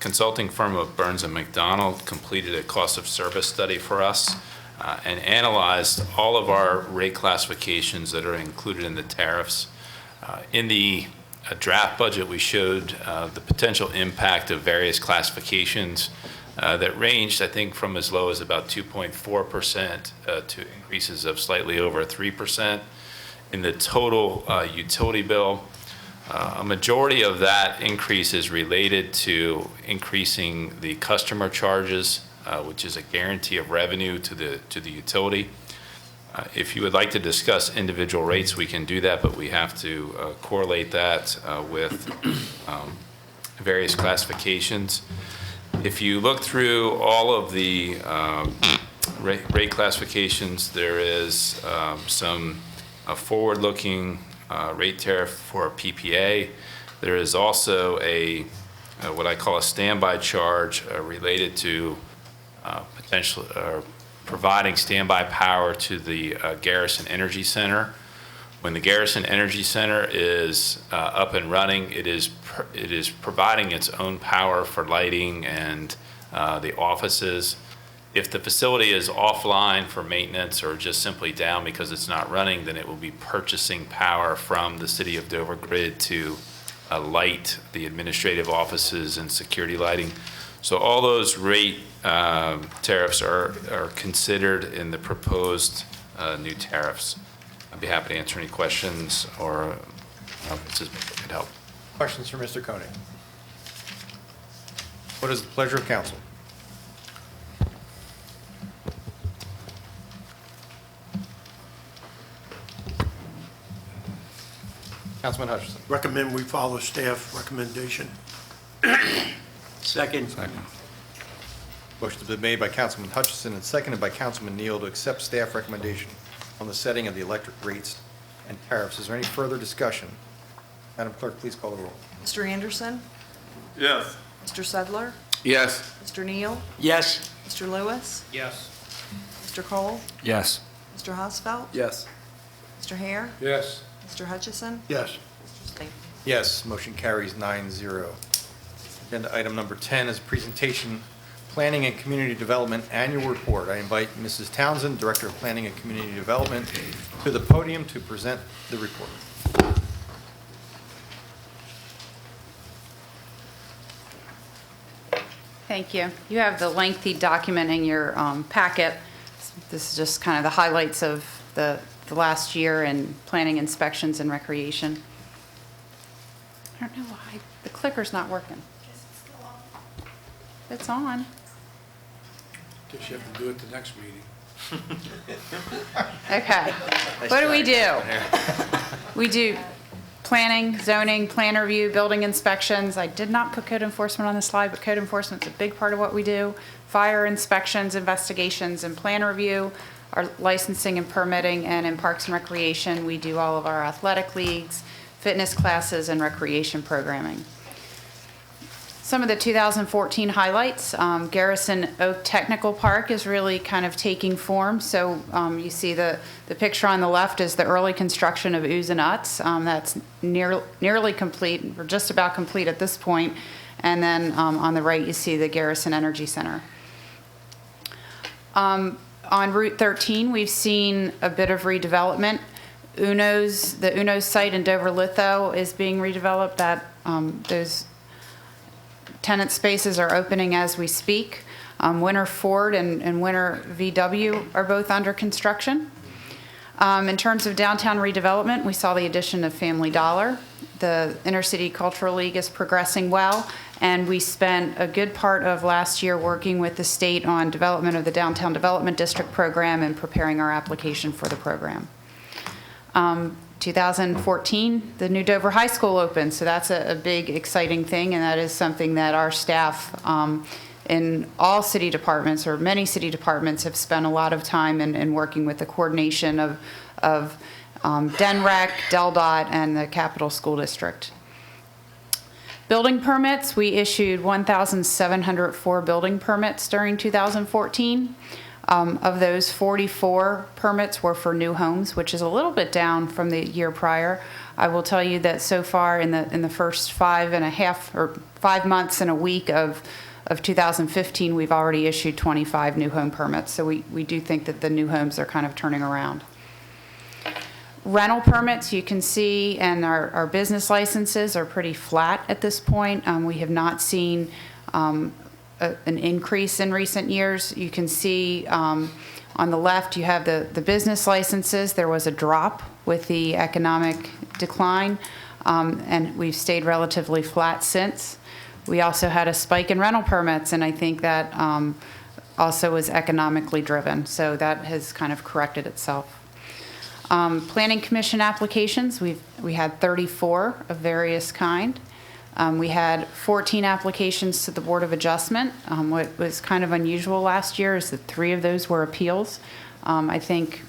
S15: consulting firm of Burns & McDonnell completed a cost of service study for us and analyzed all of our rate classifications that are included in the tariffs. In the draft budget, we showed the potential impact of various classifications that ranged, I think, from as low as about 2.4% to increases of slightly over 3% in the total utility bill. A majority of that increase is related to increasing the customer charges, which is a guarantee of revenue to the utility. If you would like to discuss individual rates, we can do that, but we have to correlate that with various classifications. If you look through all of the rate classifications, there is some forward-looking rate tariff for a PPA. There is also a what I call a standby charge related to potential providing standby power to the Garrison Energy Center. When the Garrison Energy Center is up and running, it is providing its own power for lighting and the offices. If the facility is offline for maintenance or just simply down because it's not running, then it will be purchasing power from the City of Dover grid to light the administrative offices and security lighting. So all those rate tariffs are considered in the proposed new tariffs. I'd be happy to answer any questions or if this could help.
S1: Questions for Mr. Koenig? What is the pleasure of council? Councilman Hutchison.
S3: Recommend we follow staff recommendation.
S11: Second.
S1: Motion's been made by Councilman Hutchison and seconded by Councilman Neal to accept staff recommendation on the setting of the electric rates and tariffs. Is there any further discussion? Madam Clerk, please call the roll.
S6: Mr. Anderson?
S10: Yes.
S6: Mr. Sedler?
S9: Yes.
S6: Mr. Neal?
S11: Yes.
S6: Mr. Lewis?
S12: Yes.
S6: Mr. Cole?
S5: Yes.
S6: Mr. Hosfeld?
S5: Yes.
S6: Mr. Hare?
S8: Yes.
S6: Mr. Hutchison?
S3: Yes.
S6: Mr. Slavin?
S1: Yes, motion carries 9-0. Agenda item number 10 is presentation, Planning and Community Development Annual Report. I invite Mrs. Townsend, Director of Planning and Community Development, to the podium to present the report.
S7: Thank you. You have the lengthy document in your packet. This is just kind of the highlights of the last year in planning, inspections, and recreation. I don't know why the clicker's not working. It's on.
S8: Guess you have to do it the next meeting.
S7: Okay. What do we do? We do planning, zoning, plan review, building inspections. I did not put code enforcement on the slide, but code enforcement's a big part of what we do. Fire inspections, investigations, and plan review, our licensing and permitting, and in Parks and Recreation, we do all of our athletic leagues, fitness classes, and recreation programming. Some of the 2014 highlights, Garrison Oak Technical Park is really kind of taking form. So you see the picture on the left is the early construction of Oohs and Utz. That's nearly complete, or just about complete at this point. And then on the right, you see the Garrison Energy Center. On Route 13, we've seen a bit of redevelopment. The Uno's site in Dover Litho is being redeveloped. Those tenant spaces are opening as we speak. Winter Ford and Winter VW are both under construction. In terms of downtown redevelopment, we saw the addition of Family Dollar. The Intercity Cultural League is progressing well, and we spent a good part of last year working with the state on development of the Downtown Development District program and preparing our application for the program. 2014, the new Dover High School opened, so that's a big, exciting thing, and that is something that our staff in all city departments, or many city departments, have spent a lot of time in working with the coordination of DENREC, DELDOT, and the Capital School District. Building permits, we issued 1,704 building permits during 2014. Of those, 44 permits were for new homes, which is a little bit down from the year prior. I will tell you that so far in the first 5 months and a week of 2015, we've already issued 25 new home permits. So we do think that the new homes are kind of turning around. Rental permits, you can see, and our business licenses are pretty flat at this point. We have not seen an increase in recent years. You can see on the left you have the business licenses. There was a drop with the economic decline, and we've stayed relatively flat since. We also had a spike in rental permits, and I think that also was economically driven, so that has kind of corrected itself. Planning Commission applications, we had 34 of various kind. We had 14 applications to the Board of Adjustment. What was kind of unusual last year is that 3 of those were appeals. I think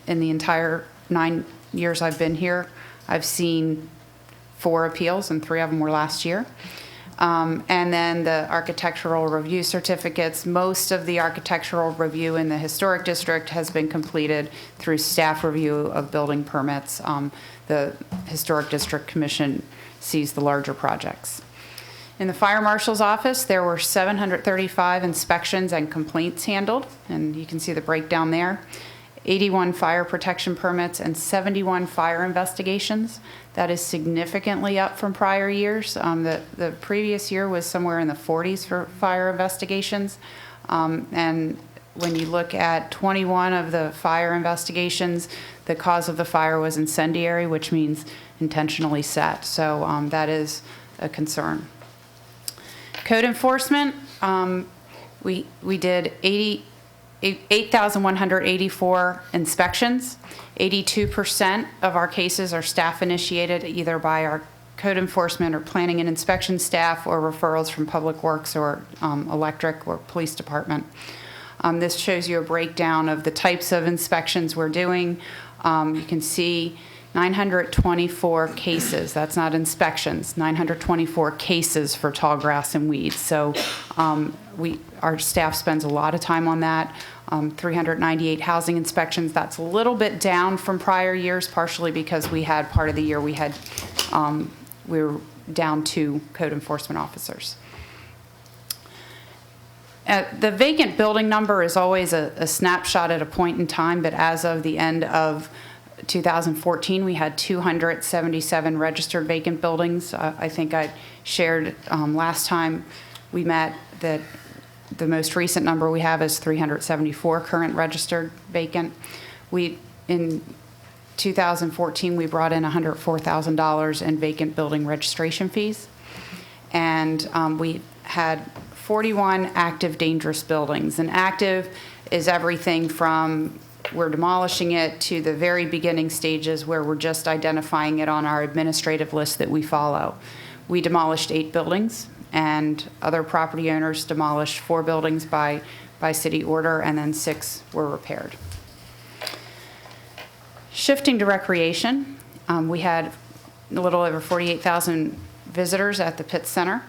S7: in the entire 9 years I've been here, I've seen 4 appeals, and 3 of them were last year. And then the architectural review certificates. Most of the architectural review in the Historic District has been completed through staff review of building permits. The Historic District Commission sees the larger projects. In the Fire Marshal's office, there were 735 inspections and complaints handled, and you can see the breakdown there. 81 fire protection permits and 71 fire investigations. That is significantly up from prior years. The previous year was somewhere in the 40s for fire investigations. And when you look at 21 of the fire investigations, the cause of the fire was incendiary, which means intentionally set. So that is a concern. Code enforcement, we did 8,184 inspections. 82% of our cases are staff initiated, either by our code enforcement or planning and inspection staff, or referrals from Public Works or electric or police department. This shows you a breakdown of the types of inspections we're doing. You can see 924 cases. That's not inspections. 924 cases for tall grass and weeds. So our staff spends a lot of time on that. 398 housing inspections. That's a little bit down from prior years, partially because we had part of the year we were down 2 code enforcement officers. The vacant building number is always a snapshot at a point in time, but as of the end of 2014, we had 277 registered vacant buildings. I think I shared last time we met that the most recent number we have is 374 current registered vacant. In 2014, we brought in $104,000 in vacant building registration fees. And we had 41 active dangerous buildings. And active is everything from we're demolishing it to the very beginning stages where we're just identifying it on our administrative list that we follow. We demolished 8 buildings, and other property owners demolished 4 buildings by city order, and then 6 were repaired. Shifting to recreation, we had a little over 48,000 visitors at the Pitt Center.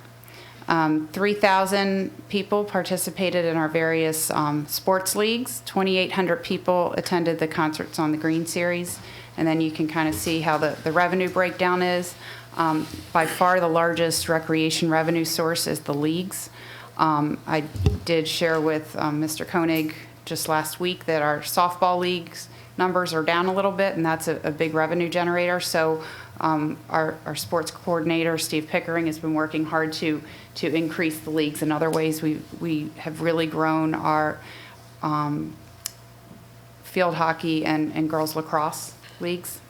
S7: 3,000 people participated in our various sports leagues. 2,800 people attended the Concerts on the Green series. And then you can kind of see how the revenue breakdown is. By far the largest recreation revenue source is the leagues. I did share with Mr. Koenig just last week that our softball leagues numbers are down a little bit, and that's a big revenue generator. So our sports coordinator, Steve Pickering, has been working hard to increase the leagues in other ways. We have really grown our field hockey and girls lacrosse leagues.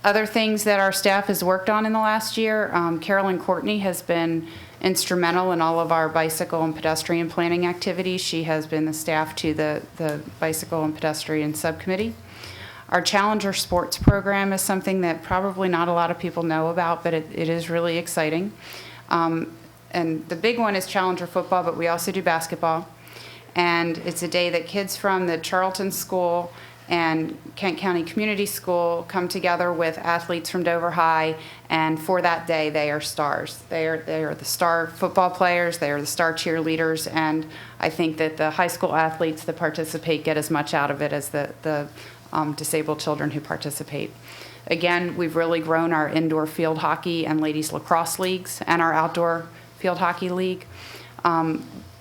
S7: Other things that our staff has worked on in the last year, Carolyn Courtney has been instrumental in all of our bicycle and pedestrian planning activities. She has been the staff to the bicycle and pedestrian subcommittee. Our Challenger Sports program is something that probably not a lot of people know about, but it is really exciting. And the big one is Challenger football, but we also do basketball. And it's a day that kids from the Charlton School and Kent County Community School come together with athletes from Dover High, and for that day they are stars. They are the star football players, they are the star cheerleaders, and I think that the high school athletes that participate get as much out of it as the disabled children who participate. Again, we've really grown our indoor field hockey and ladies lacrosse leagues and our outdoor field hockey league.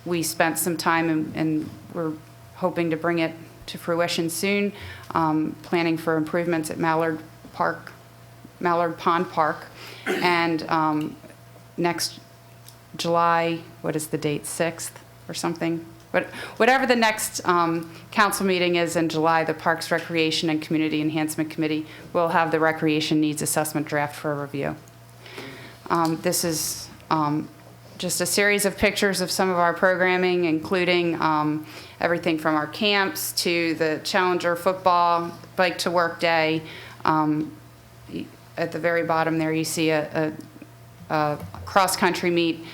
S7: We spent some time and we're hoping to bring it to fruition soon, planning for improvements at Mallard Pond Park. And next July, what is the date, 6th or something? But whatever the next council meeting is in July, the Parks, Recreation, and Community Enhancement Committee will have the Recreation Needs Assessment draft for review. This is just a series of pictures of some of our programming, including everything from our camps to the Challenger football, bike to work day. At the very bottom there, you see a cross-country meet.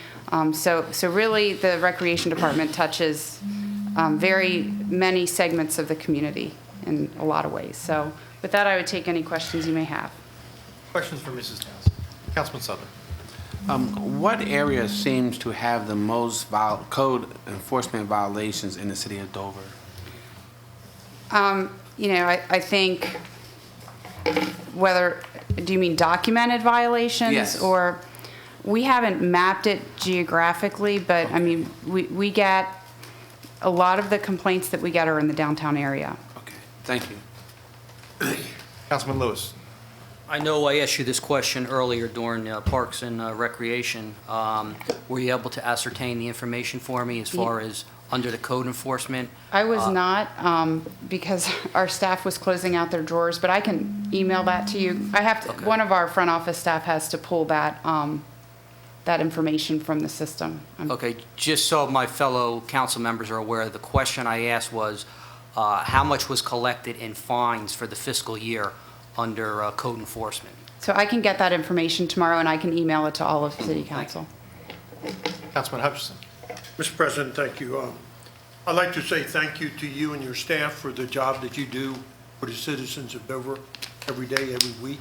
S7: So really, the Recreation Department touches very many segments of the community in a lot of ways. So with that, I would take any questions you may have.
S1: Questions for Mrs. Townsend? Councilman Southern.
S9: What area seems to have the most code enforcement violations in the city of Dover?
S7: You know, I think do you mean documented violations?
S9: Yes.
S7: Or we haven't mapped it geographically, but I mean, we get a lot of the complaints that we get are in the downtown area.
S9: Okay, thank you.
S1: Councilman Lewis.
S14: I know I asked you this question earlier during Parks and Recreation. Were you able to ascertain the information for me as far as under the code enforcement?
S7: I was not, because our staff was closing out their drawers, but I can email that to you. I have to,
S14: Okay.
S7: one of our front office staff has to pull that, that information from the system.
S14: Okay, just so my fellow council members are aware, the question I asked was, how much was collected in fines for the fiscal year under code enforcement?
S7: So I can get that information tomorrow, and I can email it to all of City Council.
S1: Councilman Hutchison.
S3: Mr. President, thank you. I'd like to say thank you to you and your staff for the job that you do for the citizens of Dover every day, every week.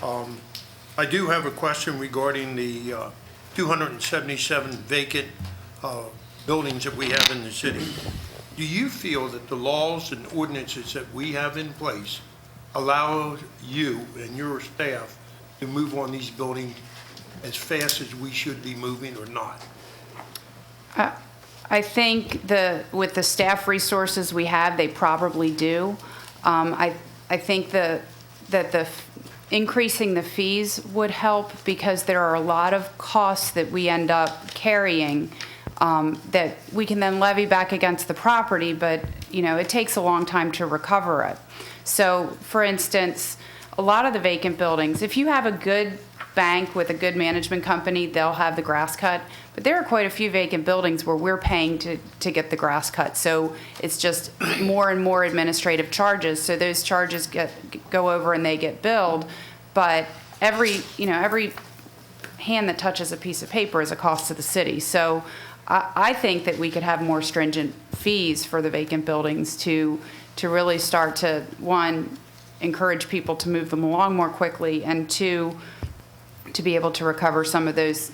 S3: I do have a question regarding the 277 vacant buildings that we have in the city. Do you feel that the laws and ordinances that we have in place allow you and your staff to move on these buildings as fast as we should be moving or not?
S7: I think with the staff resources we have, they probably do. I think that increasing the fees would help, because there are a lot of costs that we end up carrying that we can then levy back against the property, but you know, it takes a long time to recover it. So, for instance, a lot of the vacant buildings, if you have a good bank with a good management company, they'll have the grass cut. But there are quite a few vacant buildings where we're paying to get the grass cut. So it's just more and more administrative charges. So those charges go over and they get billed. But every hand that touches a piece of paper is a cost to the city. So I think that we could have more stringent fees for the vacant buildings to really start to, one, encourage people to move them along more quickly, and two, to be able to recover some of those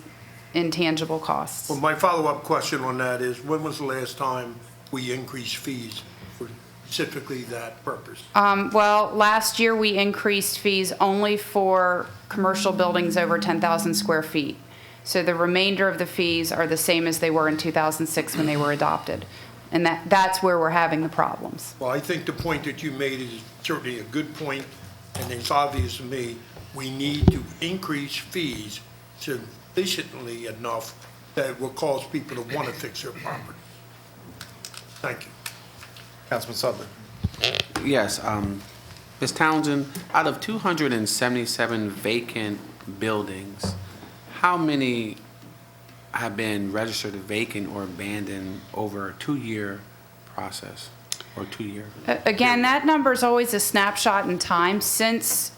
S7: intangible costs.
S3: Well, my follow-up question on that is, when was the last time we increased fees for specifically that purpose?
S7: Well, last year we increased fees only for commercial buildings over 10,000 square feet. So the remainder of the fees are the same as they were in 2006 when they were adopted. And that's where we're having the problems.
S3: Well, I think the point that you made is certainly a good point, and it's obvious to me, we need to increase fees sufficiently enough that it will cause people to want to fix their property. Thank you.
S1: Councilman Sudler.
S9: Yes, Ms. Townsend, out of 277 vacant buildings, how many have been registered vacant or abandoned over a 2-year process or 2 year?
S7: Again, that number is always a snapshot in time. Since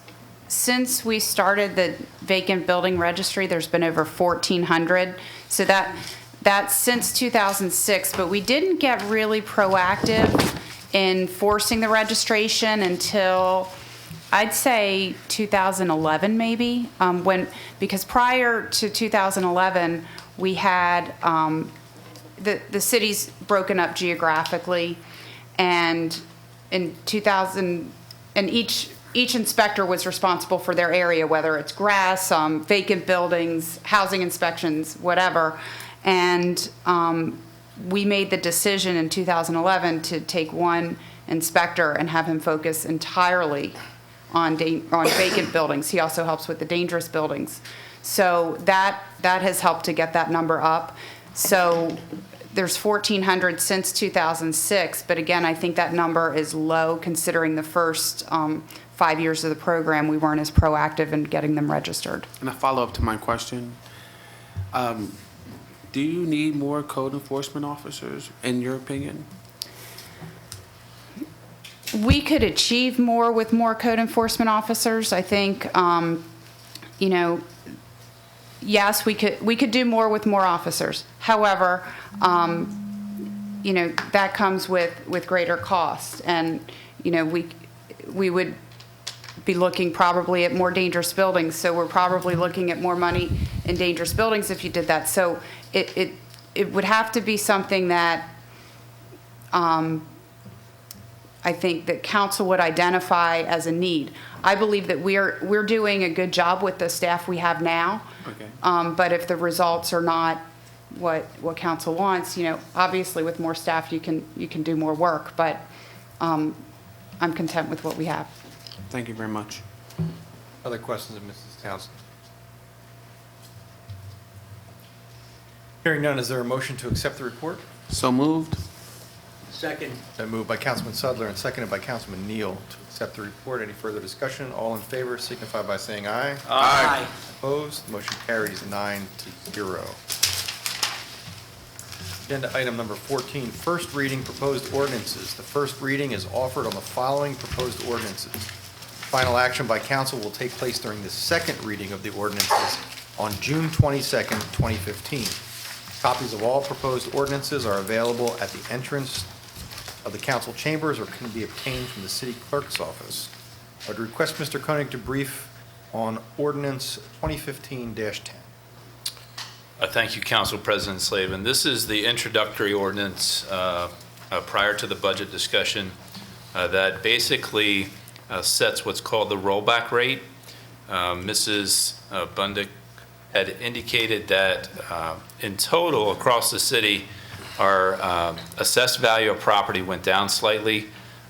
S7: we started the vacant building registry, there's been over 1,400. So that's since 2006, but we didn't get really proactive in forcing the registration until, I'd say, 2011 maybe, because prior to 2011, we had the cities broken up geographically, and in 2000, and each inspector was responsible for their area, whether it's grass, vacant buildings, housing inspections, whatever. And we made the decision in 2011 to take one inspector and have him focus entirely on vacant buildings. He also helps with the dangerous buildings. So that has helped to get that number up. So there's 1,400 since 2006, but again, I think that number is low considering the first 5 years of the program, we weren't as proactive in getting them registered.
S9: And a follow-up to my question, do you need more code enforcement officers, in your opinion?
S7: We could achieve more with more code enforcement officers. I think, yes, we could do more with more officers. However, that comes with greater cost, and we would be looking probably at more dangerous buildings. So we're probably looking at more money in dangerous buildings if you did that. So it would have to be something that I think that council would identify as a need. I believe that we're doing a good job with the staff we have now.
S9: Okay.
S7: But if the results are not what council wants, obviously with more staff you can do more work. But I'm content with what we have.
S9: Thank you very much.
S1: Other questions of Mrs. Townsend? Hearing none, is there a motion to accept the report?
S9: So moved.
S11: Second.
S1: Been moved by Councilman Sudler and seconded by Councilman Neal to accept the report. Any further discussion? All in favor signify by saying aye.
S11: Aye.
S1: Opposed? Motion carries 9-0. Agenda item number 14, first reading proposed ordinances. The first reading is offered on the following proposed ordinances. Final action by council will take place during the second reading of the ordinances on June 22nd, 2015. Copies of all proposed ordinances are available at the entrance of the council chambers or can be obtained from the city clerk's office. I would request Mr. Koenig to brief on ordinance 2015-10.
S15: Thank you, Council President Slavin. This is the introductory ordinance prior to the budget discussion that basically sets what's called the rollback rate. Mrs. Bundick had indicated that in total across the city, our assessed value of property went down slightly.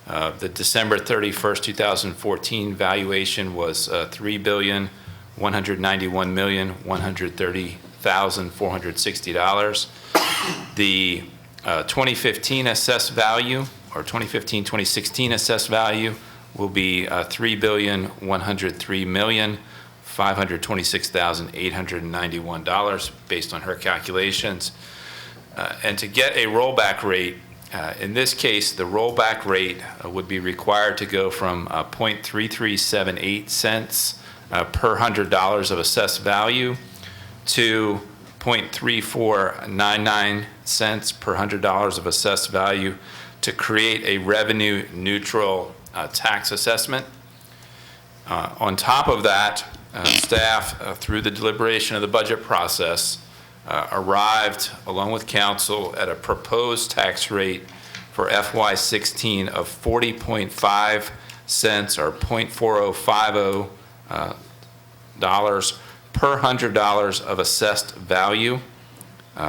S15: The December 31st, 2014 valuation was $3,191,130,460. The 2015 assessed value, or 2015-2016 assessed value, will be $3,103,500,000. $526,891 based on her calculations. And to get a rollback rate, in this case, the rollback rate would be required to go from 0.3378 cents per $100 of assessed value to 0.3499 cents per $100 of assessed value to create a revenue neutral tax assessment. On top of that, staff, through the deliberation of the budget process, arrived, along with council, at a proposed tax rate for FY16 of 40.5 cents or 0.4050 dollars per $100 of assessed value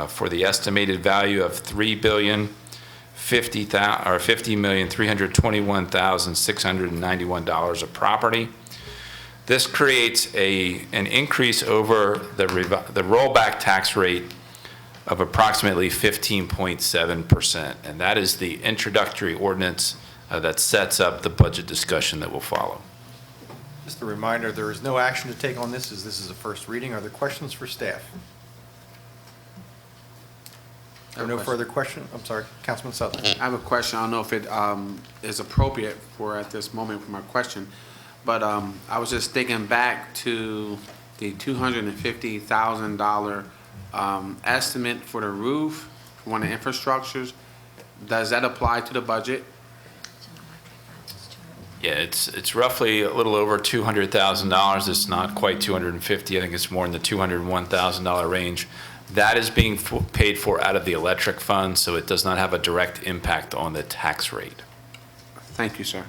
S15: for the estimated value of $50,321,691 of property. This creates an increase over the rollback tax rate of approximately 15.7%, and that is the introductory ordinance that sets up the budget discussion that will follow.
S1: Just a reminder, there is no action to take on this, as this is a first reading. Are there questions for staff? There are no further questions? I'm sorry, Councilman Sutherland.
S9: I have a question. I don't know if it is appropriate for at this moment for my question, but I was just thinking back to the $250,000 estimate for the roof for one of the infrastructures. Does that apply to the budget?
S15: Yeah, it's roughly a little over $200,000. It's not quite 250. I think it's more in the $201,000 range. That is being paid for out of the electric fund, so it does not have a direct impact on the tax rate.
S9: Thank you, sir.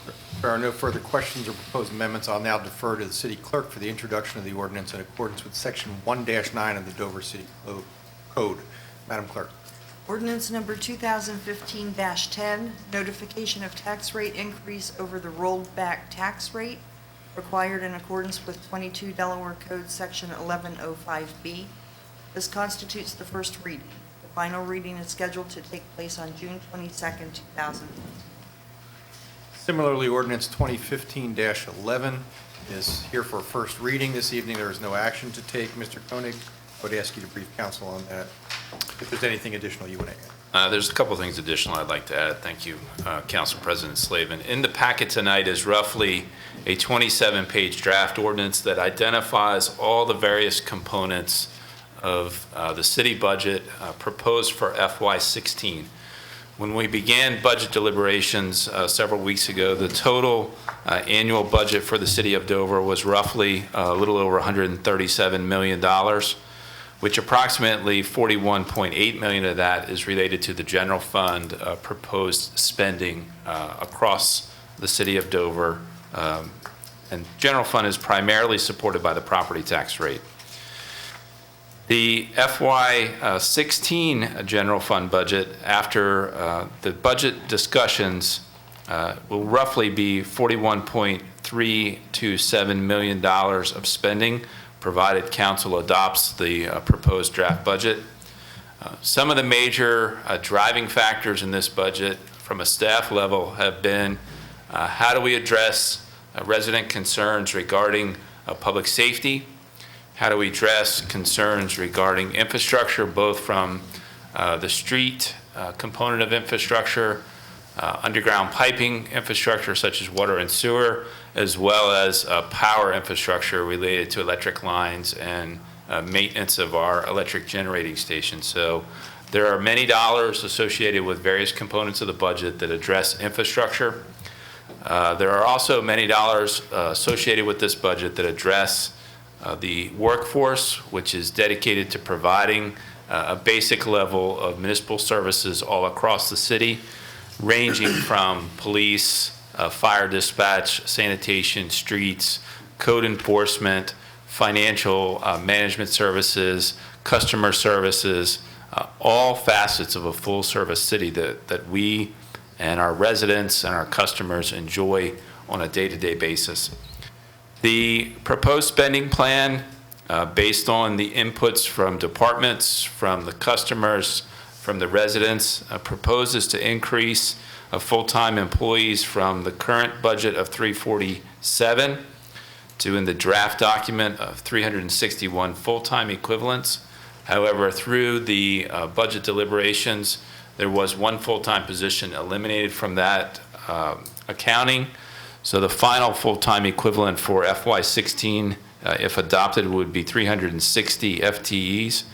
S1: If there are no further questions or proposed amendments, I'll now defer to the city clerk for the introduction of the ordinance in accordance with section 1-9 of the Dover City Code. Madam Clerk.
S6: Ordinance number 2015-10, notification of tax rate increase over the rolled back tax rate required in accordance with 22 Delaware Code Section 1105B. This constitutes the first reading. The final reading is scheduled to take place on June 22nd, 2015.
S1: Similarly, ordinance 2015-11 is here for a first reading. This evening, there is no action to take. Mr. Koenig, I would ask you to brief council on that, if there's anything additional you want to add.
S15: There's a couple things additional I'd like to add. Thank you, Council President Slavin. In the packet tonight is roughly a 27-page draft ordinance that identifies all the various components of the city budget proposed for FY16. When we began budget deliberations several weeks ago, the total annual budget for the city of Dover was roughly a little over $137 million, which approximately $41.8 million of that is related to the general fund proposed spending across the city of Dover. And general fund is primarily supported by the property tax rate. The FY16 general fund budget, after the budget discussions, will roughly be $41.327 million of spending, provided council adopts the proposed draft budget. Some of the major driving factors in this budget from a staff level have been how do we address resident concerns regarding public safety? How do we address concerns regarding infrastructure, both from the street component of infrastructure, underground piping infrastructure such as water and sewer, as well as power infrastructure related to electric lines and maintenance of our electric generating stations. So there are many dollars associated with various components of the budget that address infrastructure. There are also many dollars associated with this budget that address the workforce, which is dedicated to providing a basic level of municipal services all across the city, ranging from police, fire dispatch, sanitation, streets, code enforcement, financial management services, customer services, all facets of a full-service city that we and our residents and our customers enjoy on a day-to-day basis. The proposed spending plan, based on the inputs from departments, from the customers, from the residents, proposes to increase full-time employees from the current budget of 347 to, in the draft document, of 361 full-time equivalents. However, through the budget deliberations, there was one full-time position eliminated from that accounting. So the final full-time equivalent for FY16, if adopted, would be 360 FTEs.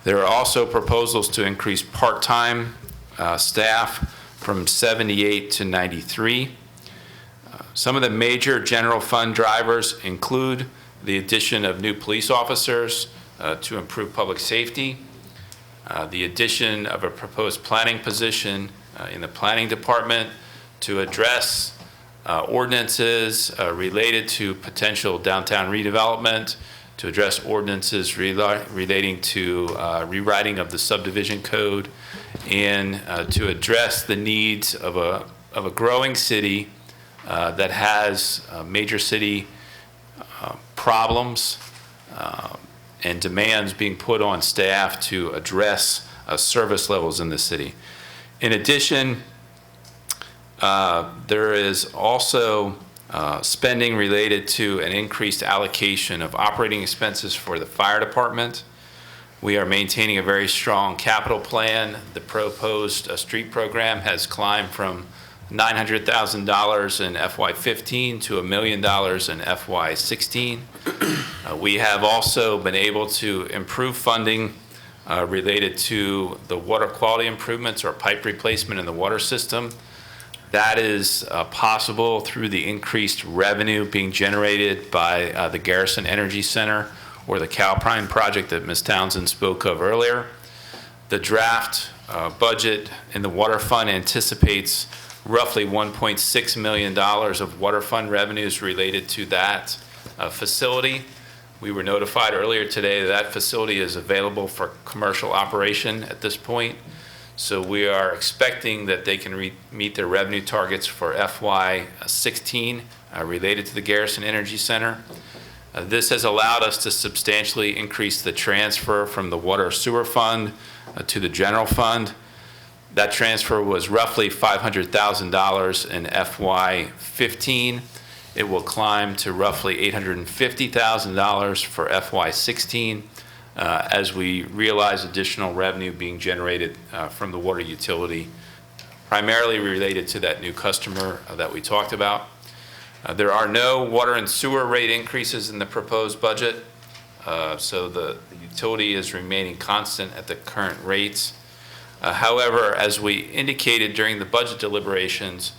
S15: There are also proposals to increase part-time staff from 78 to 93. Some of the major general fund drivers include the addition of new police officers to improve public safety, the addition of a proposed planning position in the planning department to address ordinances related to potential downtown redevelopment, to address ordinances relating to rewriting of the subdivision code, and to address the needs of a growing city that has major city problems and demands being put on staff to address service levels in the city. In addition, there is also spending related to an increased allocation of operating expenses for the fire department. We are maintaining a very strong capital plan. The proposed street program has climbed from $900,000 in FY15 to $1 million in FY16. We have also been able to improve funding related to the water quality improvements or pipe replacement in the water system. That is possible through the increased revenue being generated by the Garrison Energy Center or the Calpine project that Ms. Townsend spoke of earlier. The draft budget in the water fund anticipates roughly $1.6 million of water fund revenues related to that facility. We were notified earlier today that that facility is available for commercial operation at this point. So we are expecting that they can meet their revenue targets for FY16 related to the Garrison Energy Center. This has allowed us to substantially increase the transfer from the water sewer fund to the general fund. That transfer was roughly $500,000 in FY15. It will climb to roughly $850,000 for FY16 as we realize additional revenue being generated from the water utility, primarily related to that new customer that we talked about. There are no water and sewer rate increases in the proposed budget, so the utility is remaining constant at the current rates. However, as we indicated during the budget deliberations,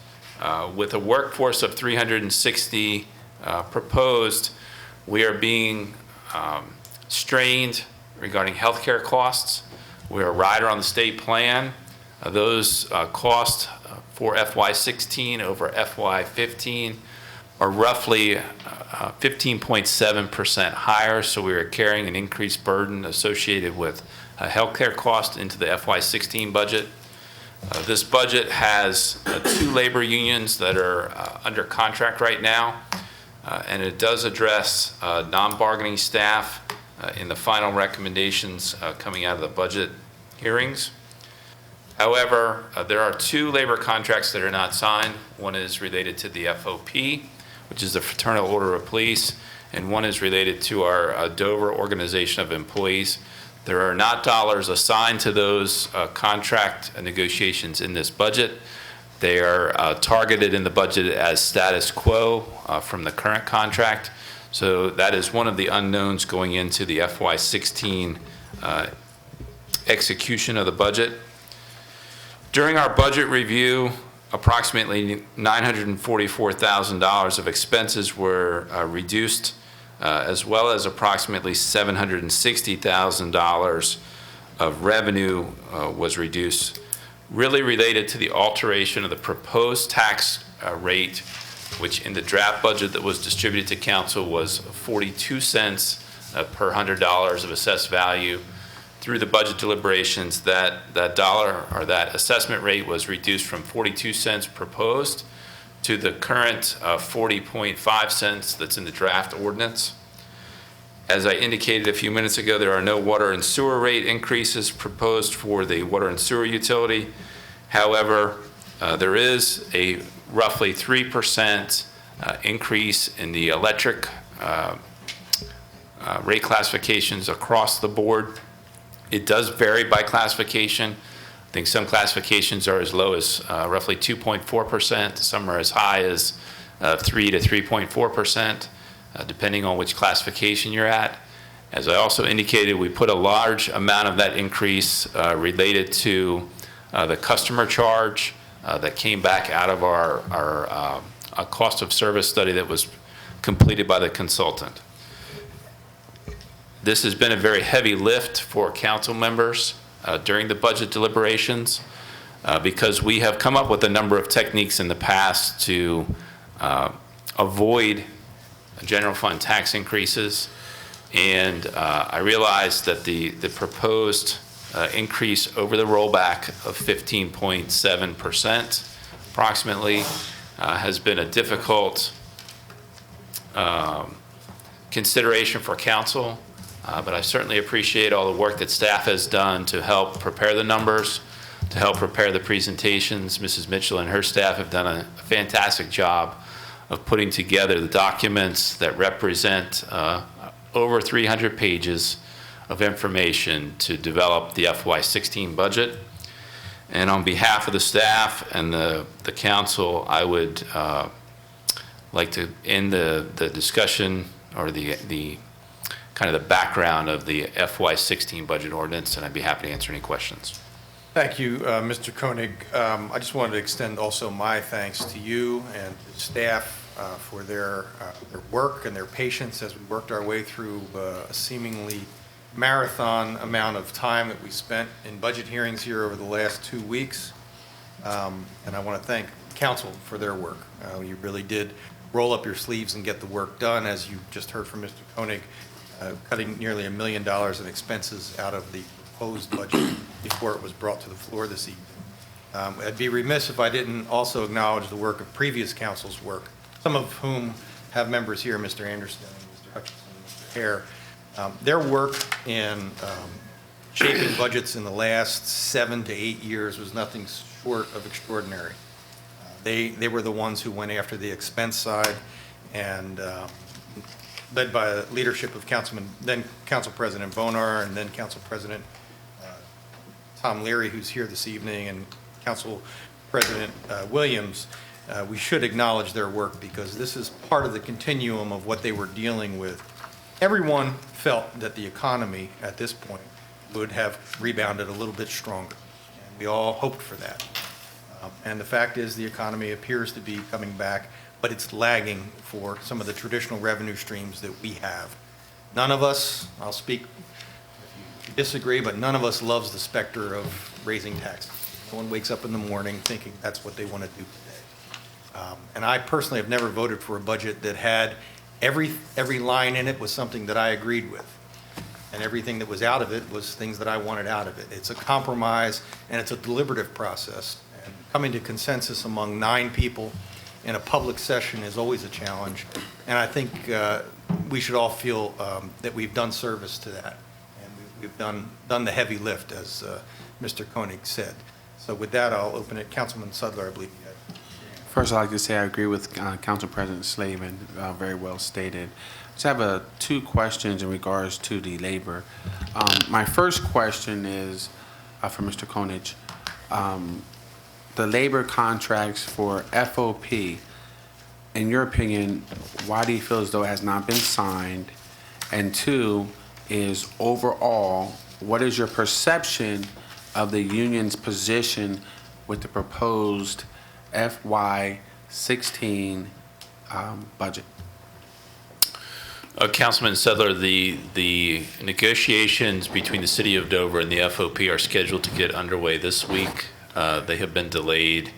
S15: with a workforce of 360 proposed, we are being strained regarding healthcare costs. We're a rider on the state plan. Those costs for FY16 over FY15 are roughly 15.7% higher, so we are carrying an increased burden associated with healthcare costs into the FY16 budget. This budget has 2 labor unions that are under contract right now, and it does address non-bargaining staff in the final recommendations coming out of the budget hearings. However, there are 2 labor contracts that are not signed. One is related to the FOP, which is the Fraternal Order of Police, and one is related to our Dover Organization of Employees. There are not dollars assigned to those contract negotiations in this budget. They are targeted in the budget as status quo from the current contract. So that is one of the unknowns going into the FY16 execution of the budget. During our budget review, approximately $944,000 of expenses were reduced, as well as approximately $760,000 of revenue was reduced, really related to the alteration of the proposed tax rate, which in the draft budget that was distributed to council was 42 cents per $100 of assessed value. Through the budget deliberations, that dollar or that assessment rate was reduced from 42 cents proposed to the current 40.5 cents that's in the draft ordinance. As I indicated a few minutes ago, there are no water and sewer rate increases proposed for the water and sewer utility. However, there is a roughly 3% increase in the electric rate classifications across the board. It does vary by classification. I think some classifications are as low as roughly 2.4%. Some are as high as 3 to 3.4%, depending on which classification you're at. As I also indicated, we put a large amount of that increase related to the customer charge that came back out of our cost of service study that was completed by the consultant. This has been a very heavy lift for council members during the budget deliberations because we have come up with a number of techniques in the past to avoid general fund tax increases. And I realized that the proposed increase over the rollback of 15.7% approximately has been a difficult consideration for council. But I certainly appreciate all the work that staff has done to help prepare the numbers, to help prepare the presentations. Mrs. Mitchell and her staff have done a fantastic job of putting together the documents that represent over 300 pages of information to develop the FY16 budget. And on behalf of the staff and the council, I would like to end the discussion or the kind of the background of the FY16 budget ordinance, and I'd be happy to answer any questions.
S1: Thank you, Mr. Koenig. I just wanted to extend also my thanks to you and the staff for their work and their patience as we worked our way through a seemingly marathon amount of time that we spent in budget hearings here over the last 2 weeks. And I want to thank council for their work. You really did roll up your sleeves and get the work done, as you just heard from Mr. Koenig, cutting nearly $1 million in expenses out of the proposed budget before it was brought to the floor this evening. I'd be remiss if I didn't also acknowledge the work of previous council's work, some of whom have members here, Mr. Anderson, Mr. Hutchinson, Mr. Hare. Their work in shaping budgets in the last 7 to 8 years was nothing short of extraordinary. They were the ones who went after the expense side, and led by the leadership of then Council President Bonar, and then Council President Tom Leary, who's here this evening, and Council President Williams. We should acknowledge their work because this is part of the continuum of what they were dealing with. Everyone felt that the economy at this point would have rebounded a little bit stronger, and we all hoped for that. And the fact is the economy appears to be coming back, but it's lagging for some of the traditional revenue streams that we have. None of us, I'll speak if you disagree, but none of us loves the specter of raising taxes. No one wakes up in the morning thinking that's what they want to do today. And I personally have never voted for a budget that had every line in it was something that I agreed with. And everything that was out of it was things that I wanted out of it. It's a compromise and it's a deliberative process. And coming to consensus among 9 people in a public session is always a challenge. And I think we should all feel that we've done service to that. And we've done the heavy lift, as Mr. Koenig said. So with that, I'll open it. Councilman Sudler, I believe you had.
S9: First, I'd like to say I agree with Council President Slavin, very well stated. I just have 2 questions in regards to the labor. My first question is for Mr. Koenig. The labor contracts for FOP, in your opinion, why do you feel as though it has not been signed? And 2 is overall, what is your perception of the union's position with the proposed FY16 budget?
S15: Councilman Sedler, the negotiations between the City of Dover and the FOP are scheduled to get underway this week. They have been delayed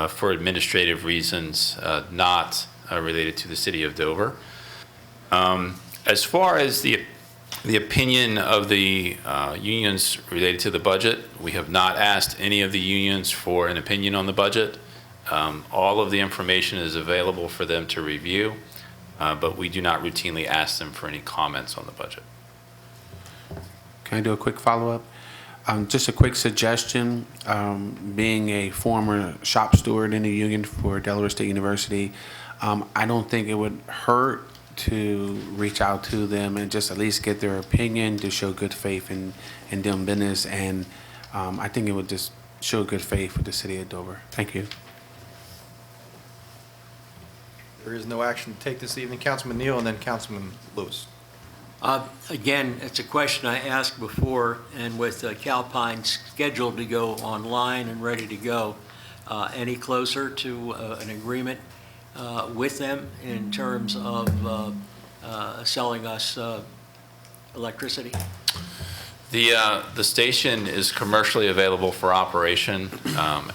S15: for administrative reasons, not related to the City of Dover. As far as the opinion of the unions related to the budget, we have not asked any of the unions for an opinion on the budget. All of the information is available for them to review, but we do not routinely ask them for any comments on the budget.
S9: Can I do a quick follow-up? Just a quick suggestion, being a former shop steward in the union for Delaware State University, I don't think it would hurt to reach out to them and just at least get their opinion, to show good faith in doing business. And I think it would just show good faith with the city of Dover. Thank you.
S1: There is no action to take this evening. Councilman Neal and then Councilman Lewis.
S11: Again, it's a question I asked before, and with Calpine scheduled to go online and ready to go, any closer to an agreement with them in terms of selling us electricity?
S15: The station is commercially available for operation,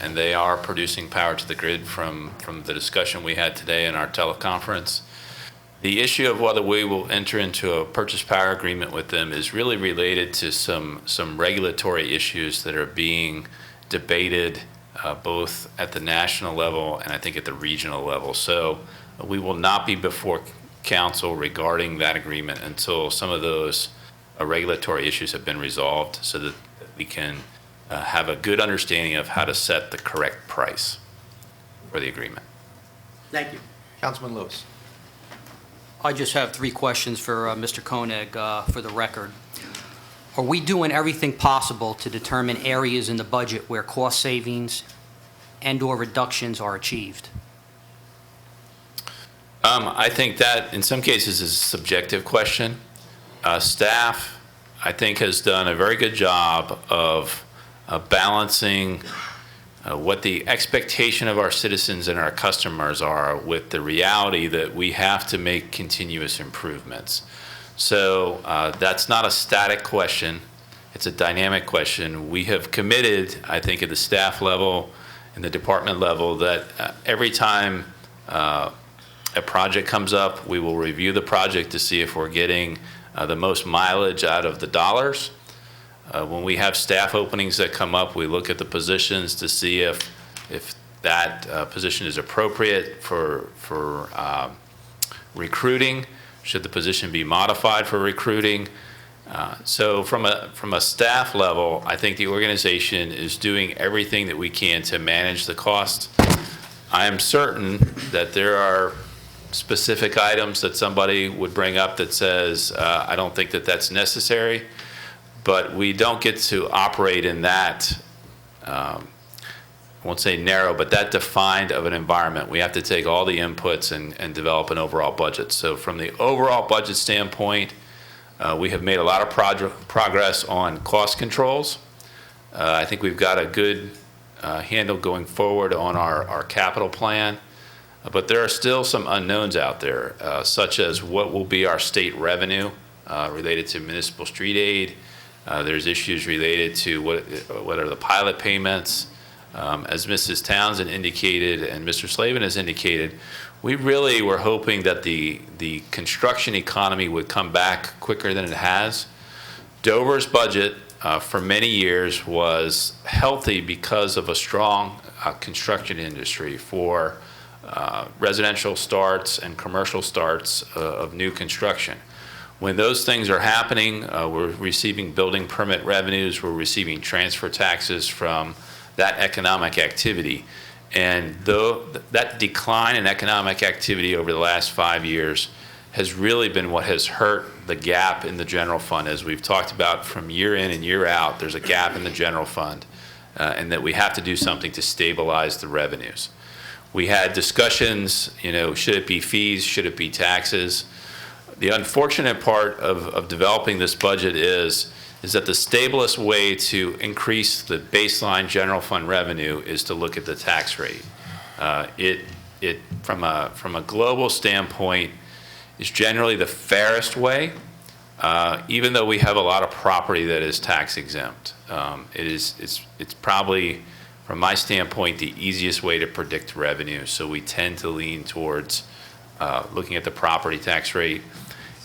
S15: and they are producing power to the grid from the discussion we had today in our teleconference. The issue of whether we will enter into a purchase power agreement with them is really related to some regulatory issues that are being debated both at the national level and I think at the regional level. So we will not be before council regarding that agreement until some of those regulatory issues have been resolved, so that we can have a good understanding of how to set the correct price for the agreement.
S11: Thank you.
S1: Councilman Lewis.
S14: I just have 3 questions for Mr. Koenig for the record. Are we doing everything possible to determine areas in the budget where cost savings and/or reductions are achieved?
S15: I think that in some cases is a subjective question. Staff, I think, has done a very good job of balancing what the expectation of our citizens and our customers are with the reality that we have to make continuous improvements. So that's not a static question. It's a dynamic question. We have committed, I think, at the staff level and the department level that every time a project comes up, we will review the project to see if we're getting the most mileage out of the dollars. When we have staff openings that come up, we look at the positions to see if that position is appropriate for recruiting. Should the position be modified for recruiting? So from a staff level, I think the organization is doing everything that we can to manage the cost. I am certain that there are specific items that somebody would bring up that says, I don't think that that's necessary, but we don't get to operate in that, I won't say narrow, but that defined of an environment. We have to take all the inputs and develop an overall budget. So from the overall budget standpoint, we have made a lot of progress on cost controls. I think we've got a good handle going forward on our capital plan. But there are still some unknowns out there, such as what will be our state revenue related to municipal street aid. There's issues related to what are the pilot payments. As Mrs. Townsend indicated and Mr. Slavin has indicated, we really were hoping that the construction economy would come back quicker than it has. Dover's budget for many years was healthy because of a strong construction industry for residential starts and commercial starts of new construction. When those things are happening, we're receiving building permit revenues, we're receiving transfer taxes from that economic activity. And though that decline in economic activity over the last 5 years has really been what has hurt the gap in the general fund. As we've talked about from year in and year out, there's a gap in the general fund, and that we have to do something to stabilize the revenues. We had discussions, should it be fees, should it be taxes? The unfortunate part of developing this budget is that the stablest way to increase the baseline general fund revenue is to look at the tax rate. It from a global standpoint is generally the fairest way, even though we have a lot of property that is tax exempt. It's probably, from my standpoint, the easiest way to predict revenue. So we tend to lean towards looking at the property tax rate.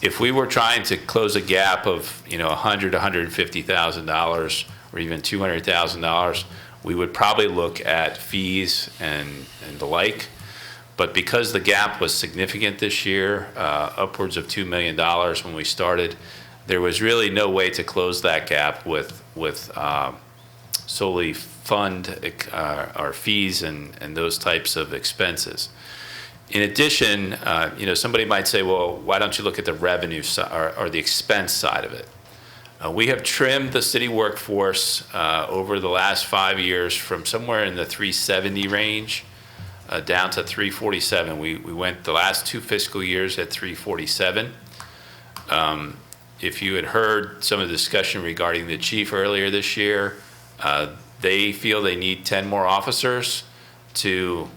S15: If we were trying to close a gap of $100,000, $150,000, or even $200,000, we would probably look at fees and the like. But because the gap was significant this year, upwards of $2 million when we started, there was really no way to close that gap with solely fund our fees and those types of expenses. In addition, somebody might say, well, why don't you look at the revenue or the expense side of it? We have trimmed the city workforce over the last 5 years from somewhere in the 370 range down to 347. We went the last 2 fiscal years at 347. If you had heard some of the discussion regarding the chief earlier this year, they feel they need 10 more officers to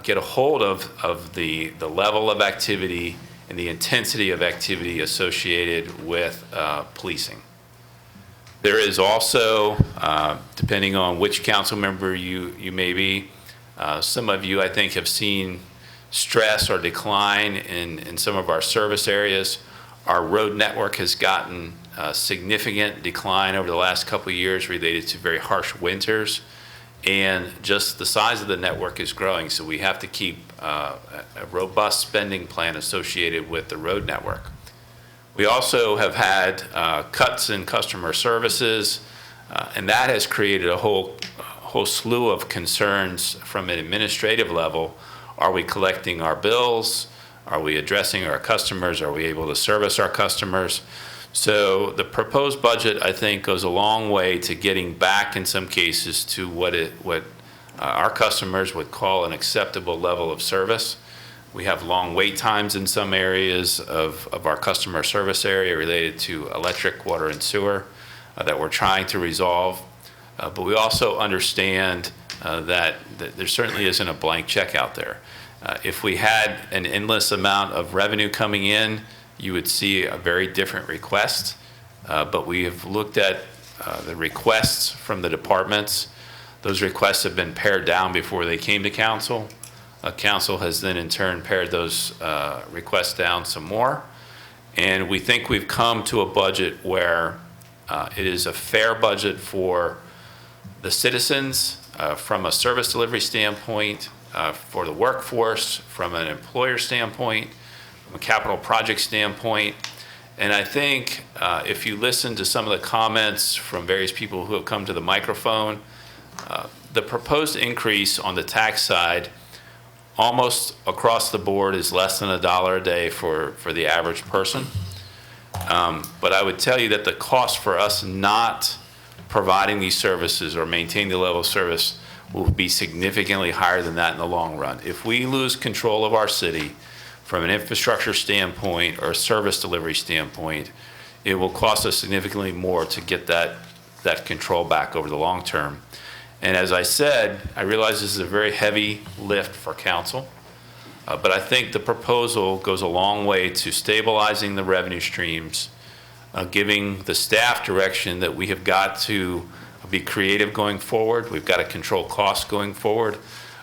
S15: get a hold of the level of activity and the intensity of activity associated with policing. There is also, depending on which council member you may be, some of you, I think, have seen stress or decline in some of our service areas. Our road network has gotten a significant decline over the last couple of years related to very harsh winters, and just the size of the network is growing, so we have to keep a robust spending plan associated with the road network. We also have had cuts in customer services, and that has created a whole slew of concerns from an administrative level. Are we collecting our bills? Are we addressing our customers? Are we able to service our customers? So the proposed budget, I think, goes a long way to getting back, in some cases, to what our customers would call an acceptable level of service. We have long wait times in some areas of our customer service area related to electric, water, and sewer that we're trying to resolve. But we also understand that there certainly isn't a blank check out there. If we had an endless amount of revenue coming in, you would see a very different request. But we have looked at the requests from the departments. Those requests have been pared down before they came to council. Council has then in turn pared those requests down some more. And we think we've come to a budget where it is a fair budget for the citizens from a service delivery standpoint, for the workforce, from an employer standpoint, from a capital project standpoint. And I think if you listen to some of the comments from various people who have come to the microphone, the proposed increase on the tax side almost across the board is less than $1 a day for the average person. But I would tell you that the cost for us not providing these services or maintaining the level of service will be significantly higher than that in the long run. If we lose control of our city from an infrastructure standpoint or a service delivery standpoint, it will cost us significantly more to get that control back over the long term. And as I said, I realize this is a very heavy lift for council, but I think the proposal goes a long way to stabilizing the revenue streams, giving the staff direction that we have got to be creative going forward. We've got to control costs going forward.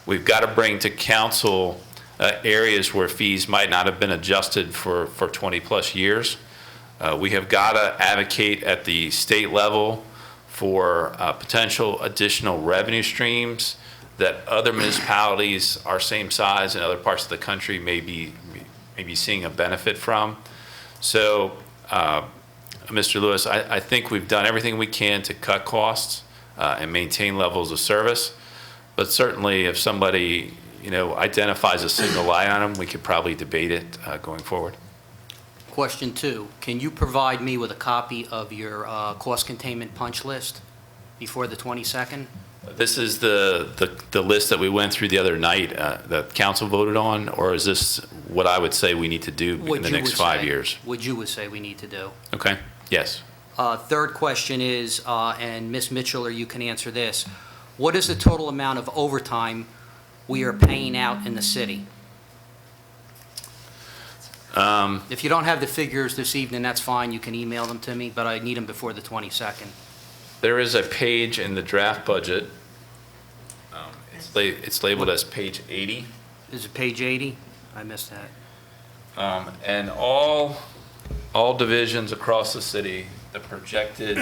S15: We've got to bring to council areas where fees might not have been adjusted for 20 plus years. We have got to advocate at the state level for potential additional revenue streams that other municipalities our same size in other parts of the country may be seeing a benefit from. So, Mr. Lewis, I think we've done everything we can to cut costs and maintain levels of service. But certainly, if somebody identifies a single line item, we could probably debate it going forward.
S14: Question 2, can you provide me with a copy of your cost containment punch list before the 22nd?
S15: This is the list that we went through the other night that council voted on, or is this what I would say we need to do in the next 5 years?
S14: What you would say we need to do.
S15: Okay, yes.
S14: Third question is, and Ms. Mitchell, or you can answer this, what is the total amount of overtime we are paying out in the city? If you don't have the figures this evening, that's fine. You can email them to me, but I need them before the 22nd.
S15: There is a page in the draft budget. It's labeled as page 80.
S14: Is it page 80? I missed that.
S15: And all divisions across the city, the projected...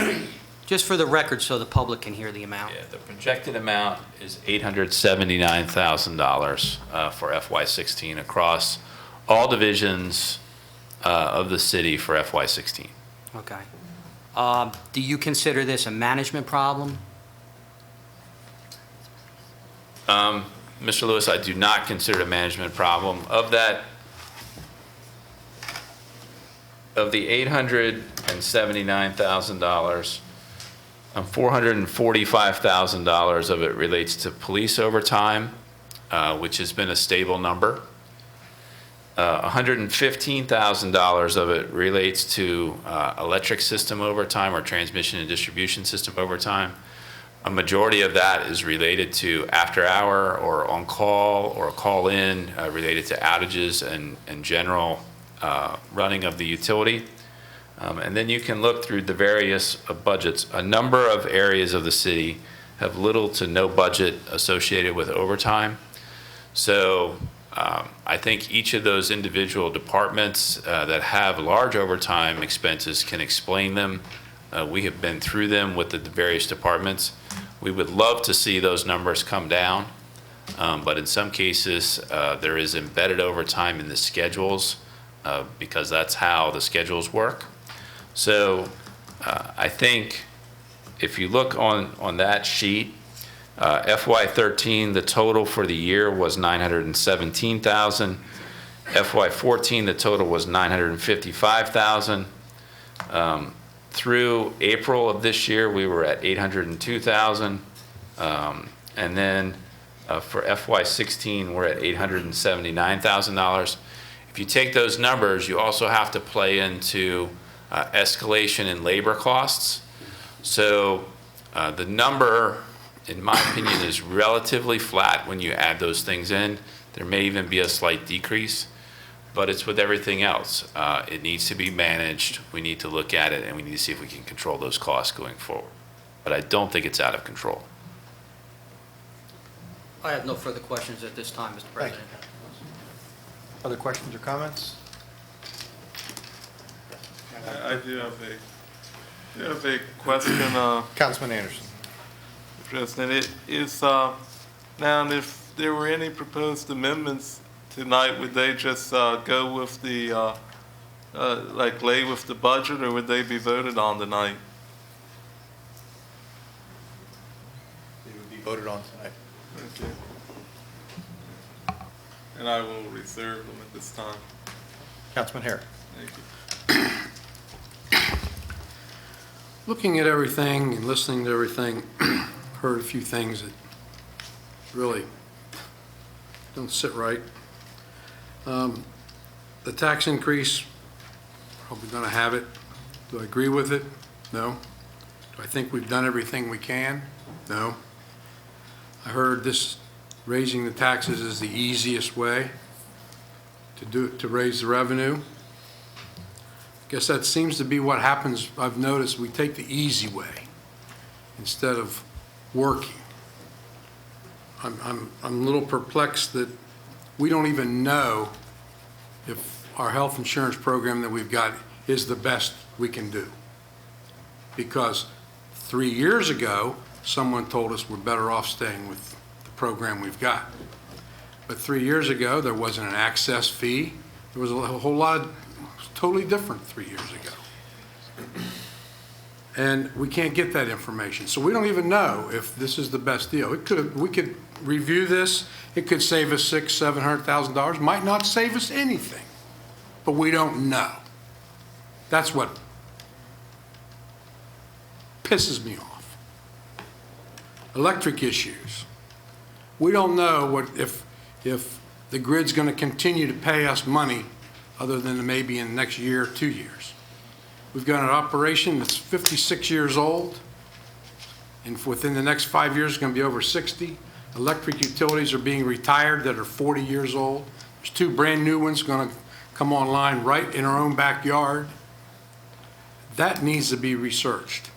S14: Just for the record so the public can hear the amount.
S15: Yeah, the projected amount is $879,000 for FY16 across all divisions of the city for FY16.
S14: Okay. Do you consider this a management problem?
S15: Mr. Lewis, I do not consider it a management problem. Of the $879,000, $445,000 of it relates to police overtime, which has been a stable number. $115,000 of it relates to electric system overtime or transmission and distribution system overtime. A majority of that is related to after-hour or on-call or call-in related to outages and general running of the utility. And then you can look through the various budgets. A number of areas of the city have little to no budget associated with overtime. So I think each of those individual departments that have large overtime expenses can explain them. We have been through them with the various departments. We would love to see those numbers come down, but in some cases, there is embedded overtime in the schedules because that's how the schedules work. So I think if you look on that sheet, FY13, the total for the year was $917,000. FY14, the total was $955,000. Through April of this year, we were at $802,000. And then for FY16, we're at $879,000. If you take those numbers, you also have to play into escalation in labor costs. So the number, in my opinion, is relatively flat when you add those things in. There may even be a slight decrease, but it's with everything else. It needs to be managed. We need to look at it, and we need to see if we can control those costs going forward. But I don't think it's out of control.
S14: I have no further questions at this time, Mr. President.
S1: Other questions or comments?
S10: I do have a question,
S1: Councilman Anderson.
S10: President. It is, now, if there were any proposed amendments tonight, would they just go with the, like lay with the budget, or would they be voted on tonight?
S1: They would be voted on tonight.
S10: Okay. And I will reserve them at this time.
S1: Councilman Hare.
S10: Thank you.
S8: Looking at everything and listening to everything, heard a few things that really don't sit right. The tax increase, probably going to have it. Do I agree with it? No. Do I think we've done everything we can? No. I heard this raising the taxes is the easiest way to raise the revenue. I guess that seems to be what happens. I've noticed we take the easy way instead of working. I'm a little perplexed that we don't even know if our health insurance program that we've got is the best we can do. Because 3 years ago, someone told us we're better off staying with the program we've got. But 3 years ago, there wasn't an access fee. There was a whole lot of totally different 3 years ago. And we can't get that information. So we don't even know if this is the best deal. We could review this. It could save us $600,000-$700,000. Might not save us anything, but we don't know. That's what pisses me off. Electric issues. We don't know if the grid's going to continue to pay us money other than maybe in the next year or 2 years. We've got an operation that's 56 years old, and within the next 5 years, it's going to be over 60. Electric utilities are being retired that are 40 years old. There's 2 brand new ones going to come online right in our own backyard. That needs to be researched.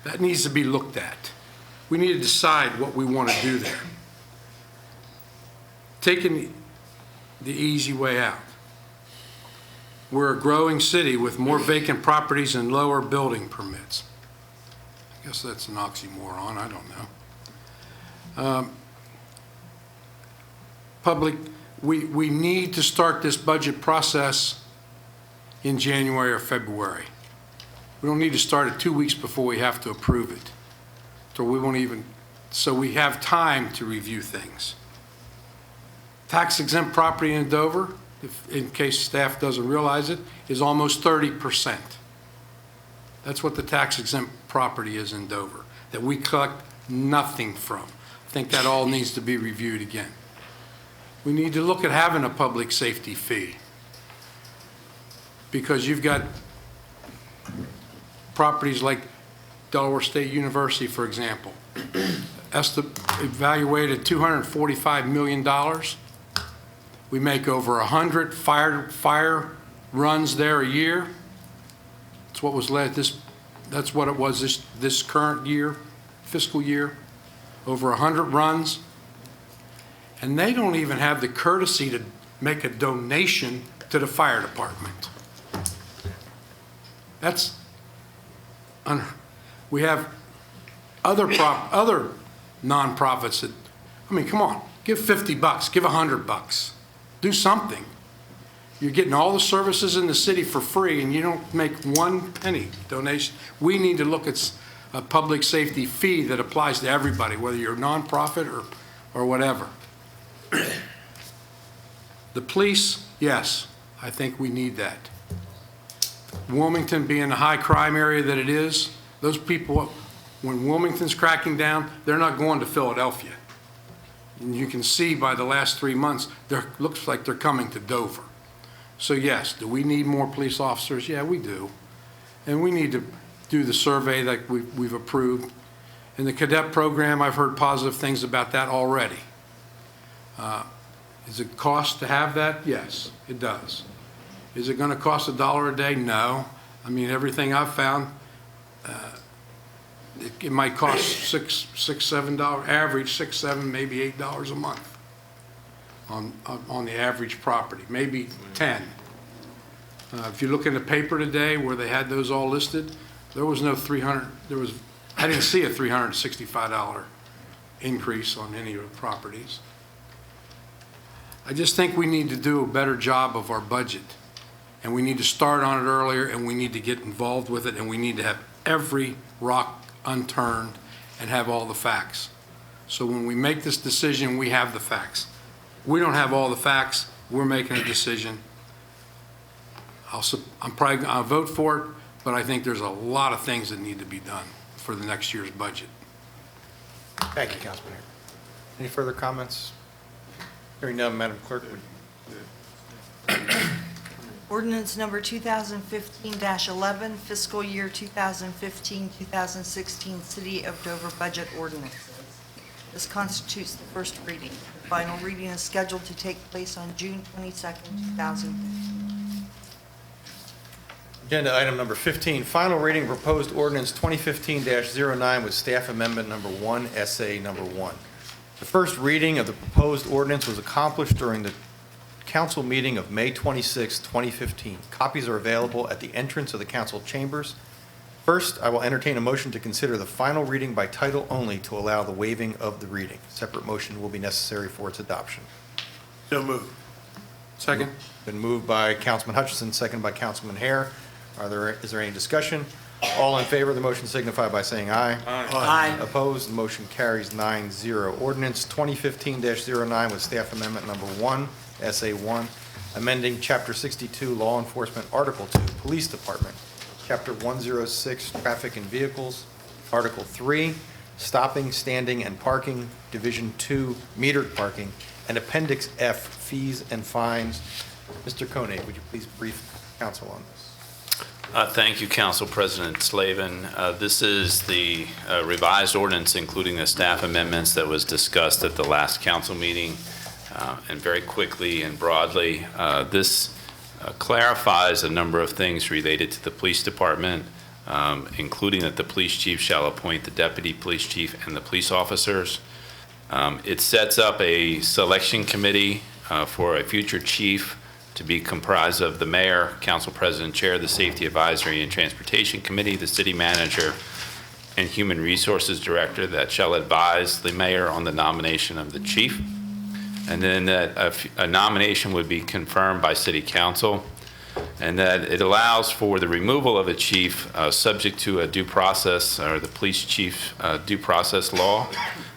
S8: That needs to be looked at. We need to decide what we want to do there. Taking the easy way out. We're a growing city with more vacant properties and lower building permits. I guess that's an oxymoron, I don't know. We need to start this budget process in January or February. We don't need to start it 2 weeks before we have to approve it. So we have time to review things. tax exempt property in Dover, in case staff doesn't realize it, is almost 30%. That's what the tax exempt property is in Dover, that we collect nothing from. I think that all needs to be reviewed again. We need to look at having a public safety fee, because you've got properties like Delaware State University, for example, evaluated $245 million. We make over 100 fire runs there a year. That's what was that's what it was this current year, fiscal year, over 100 runs. And they don't even have the courtesy to make a donation to the fire department. We have other nonprofits that, I mean, come on, give $50, give $100, do something. You're getting all the services in the city for free and you don't make 1 penny donation. We need to look at a public safety fee that applies to everybody, whether you're a nonprofit or whatever. The police, yes, I think we need that. Wilmington being the high crime area that it is, those people, when Wilmington's cracking down, they're not going to Philadelphia. And you can see by the last 3 months, looks like they're coming to Dover. So yes, do we need more police officers? Yeah, we do. And we need to do the survey that we've approved. In the cadet program, I've heard positive things about that already. Does it cost to have that? Yes, it does. Is it going to cost $1 a day? No. I mean, everything I've found, it might cost $6, $7, average $6, $7, maybe $8 a month on the average property, maybe 10. If you look in the paper today where they had those all listed, there was no I didn't see a $365 increase on any of the properties. I just think we need to do a better job of our budget. And we need to start on it earlier, and we need to get involved with it, and we need to have every rock unturned and have all the facts. So when we make this decision, we have the facts. We don't have all the facts. We're making a decision. I'll vote for it, but I think there's a lot of things that need to be done for the next year's budget.
S1: Thank you, Councilman Hare. Any further comments? Hearing none, Madam Clerk, would
S6: Ordinance number 2015-11, fiscal year 2015-2016 City of Dover budget ordinances. This constitutes the first reading. The final reading is scheduled to take place on June 22nd, 2015.
S1: Agenda item number 15, final reading of proposed ordinance 2015-09 with staff amendment number 1, SA number 1. The first reading of the proposed ordinance was accomplished during the council meeting of May 26, 2015. Copies are available at the entrance of the council chambers. First, I will entertain a motion to consider the final reading by title only to allow the waiving of the reading. Separate motion will be necessary for its adoption.
S3: So moved.
S8: Second.
S1: Been moved by Councilman Hutchinson, second by Councilman Hare. Is there any discussion? All in favor of the motion signify by saying aye.
S11: Aye.
S1: Opposed, the motion carries 9-0. Ordinance 2015-09 with staff amendment number 1, SA1, amending Chapter 62, Law Enforcement, Article 2, Police Department, Chapter 106, Traffic and Vehicles, Article 3, Stopping, Standing, and Parking, Division 2, Metered Parking, and Appendix F, Fees and Fines. Mr. Koenig, would you please brief council on this?
S15: Thank you, Council President Slavin. This is the revised ordinance, including the staff amendments that was discussed at the last council meeting. And very quickly and broadly, this clarifies a number of things related to the police department, including that the police chief shall appoint the deputy police chief and the police officers. It sets up a selection committee for a future chief to be comprised of the mayor, council president, chair of the Safety Advisory and Transportation Committee, the city manager, and human resources director that shall advise the mayor on the nomination of the chief. And then that a nomination would be confirmed by city council, and that it allows for the removal of a chief subject to a due process, or the police chief due process law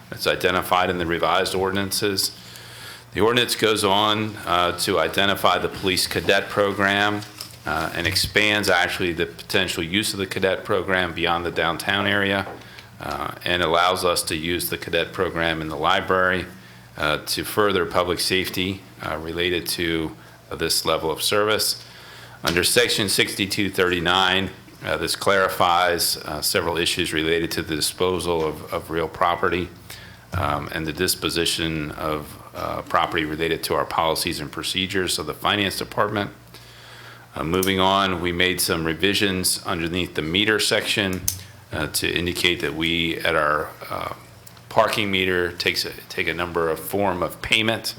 S15: that's identified in the revised ordinances. The ordinance goes on to identify the police cadet program and expands actually the potential use of the cadet program beyond the downtown area and allows us to use the cadet program in the library to further public safety related to this level of service. Under Section 6239, this clarifies several issues related to the disposal of real property and the disposition of property related to our policies and procedures of the Finance Department. Moving on, we made some revisions underneath the meter section to indicate that we, at our parking meter, take a number of form of payment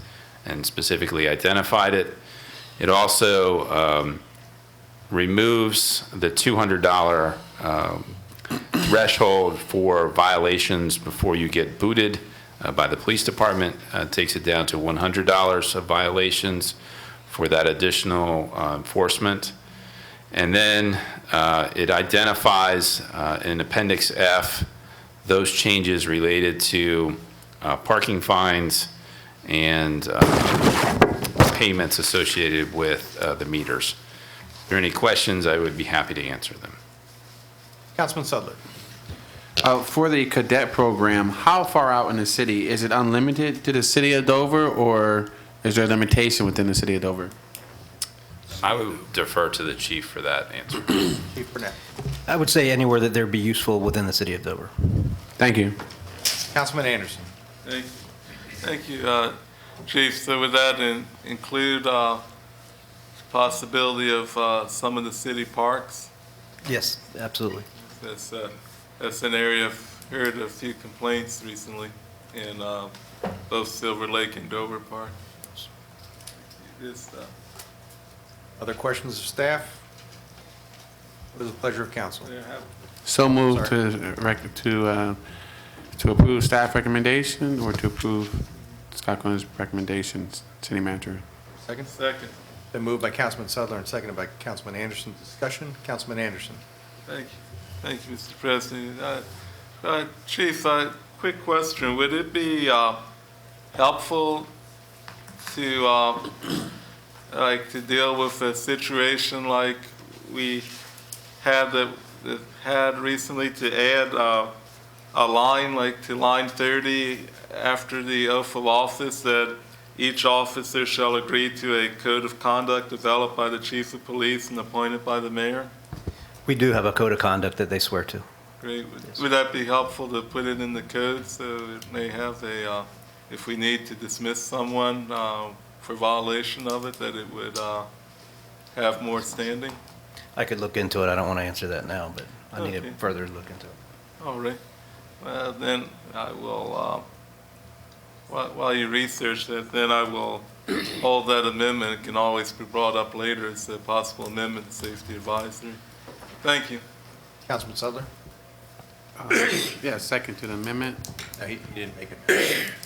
S15: and specifically identified it. It also removes the $200 threshold for violations before you get booted by the police department, takes it down to $100 of violations for that additional enforcement. And then it identifies in Appendix F those changes related to parking fines and payments associated with the meters. If there are any questions, I would be happy to answer them.
S1: Councilman Sudler.
S9: For the cadet program, how far out in the city? Is it unlimited to the city of Dover, or is there a limitation within the city of Dover?
S15: I would defer to the chief for that answer.
S1: Chief Burnett.
S16: I would say anywhere that there'd be useful within the city of Dover.
S9: Thank you.
S1: Councilman Anderson.
S10: Thank you, Chief. So would that include possibility of some of the city parks?
S16: Yes, absolutely.
S10: That's an area I've heard a few complaints recently in both Silver Lake and Dover Park.
S1: Other questions of staff? What is the pleasure of council?
S9: So moved to approve staff recommendation or to approve Scott Cohen's recommendations, city manager.
S1: Second?
S10: Second.
S1: Been moved by Councilman Sudler and seconded by Councilman Anderson. Discussion? Councilman Anderson.
S10: Thank you. Thank you, Mr. President. Chief, quick question. Would it be helpful to to deal with a situation like we had recently, to add a line like to line 30 after the oath of office, that each officer shall agree to a code of conduct developed by the chief of police and appointed by the mayor?
S16: We do have a code of conduct that they swear to.
S10: Great. Would that be helpful to put it in the code so it may have a, if we need to dismiss someone for violation of it, that it would have more standing?
S16: I could look into it. I don't want to answer that now, but I need to further look into it.
S10: All right. Well, then I will, while you research that, then I will hold that amendment. It can always be brought up later as a possible amendment to safety advisory. Thank you.
S1: Councilman Sudler?
S9: Yeah, second to the amendment.
S1: No, he didn't make it. He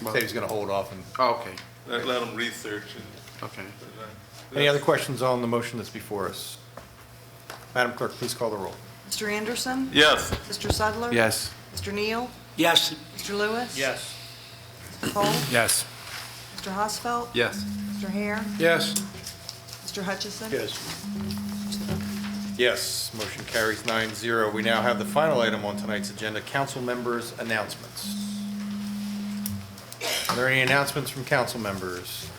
S1: said he was going to hold off. And
S9: Oh, okay.
S10: Let them research it.
S9: Okay.
S1: Any other questions on the motion that's before us? Madam Clerk, please call the roll.
S6: Mr. Anderson?
S10: Yes.
S6: Mr. Sudler?
S9: Yes.
S6: Mr. Neal?
S11: Yes.
S6: Mr. Lewis?
S11: Yes.
S6: Mr. Cole?
S9: Yes.
S6: Mr. Hosfeld?
S5: Yes.
S6: Mr. Hare?
S8: Yes.
S6: Mr. Hutchison?
S1: Yes, motion carries 9-0. We now have the final item on tonight's agenda, council members' announcements. Are there any announcements from council members?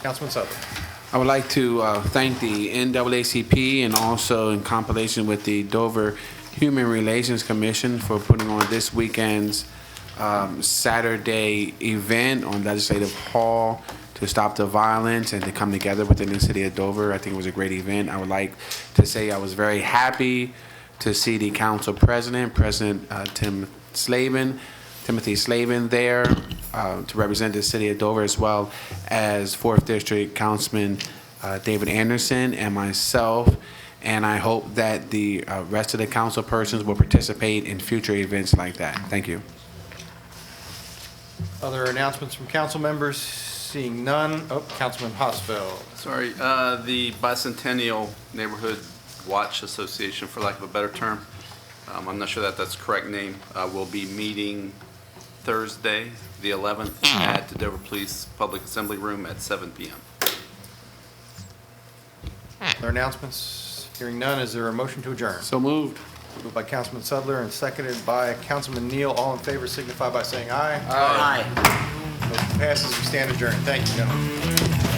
S1: Councilman Sutherland.
S9: I would like to thank the NAACP and also in compilation with the Dover Human Relations Commission for putting on this weekend's Saturday event on Legislative Hall to stop the violence and to come together within the city of Dover. I think it was a great event. I would like to say I was very happy to see the council president, President Timothy Slavin there to represent the city of Dover, as well as 4th District Councilman David Anderson and myself. And I hope that the rest of the council persons will participate in future events like that. Thank you.
S1: Other announcements from council members? Seeing none. Oh, Councilman Hosfeld.
S5: Sorry, the Bicentennial Neighborhood Watch Association, for lack of a better term, I'm not sure that that's the correct name, will be meeting Thursday, the 11th, at the Dover Police Public Assembly Room at 7 p.m.
S1: Other announcements? Hearing none, is there a motion to adjourn?
S9: So moved.
S1: Moved by Councilman Sudler and seconded by Councilman Neal. All in favor signify by saying aye.
S11: Aye.
S1: Motion passes. We stand adjourned. Thank you, gentlemen.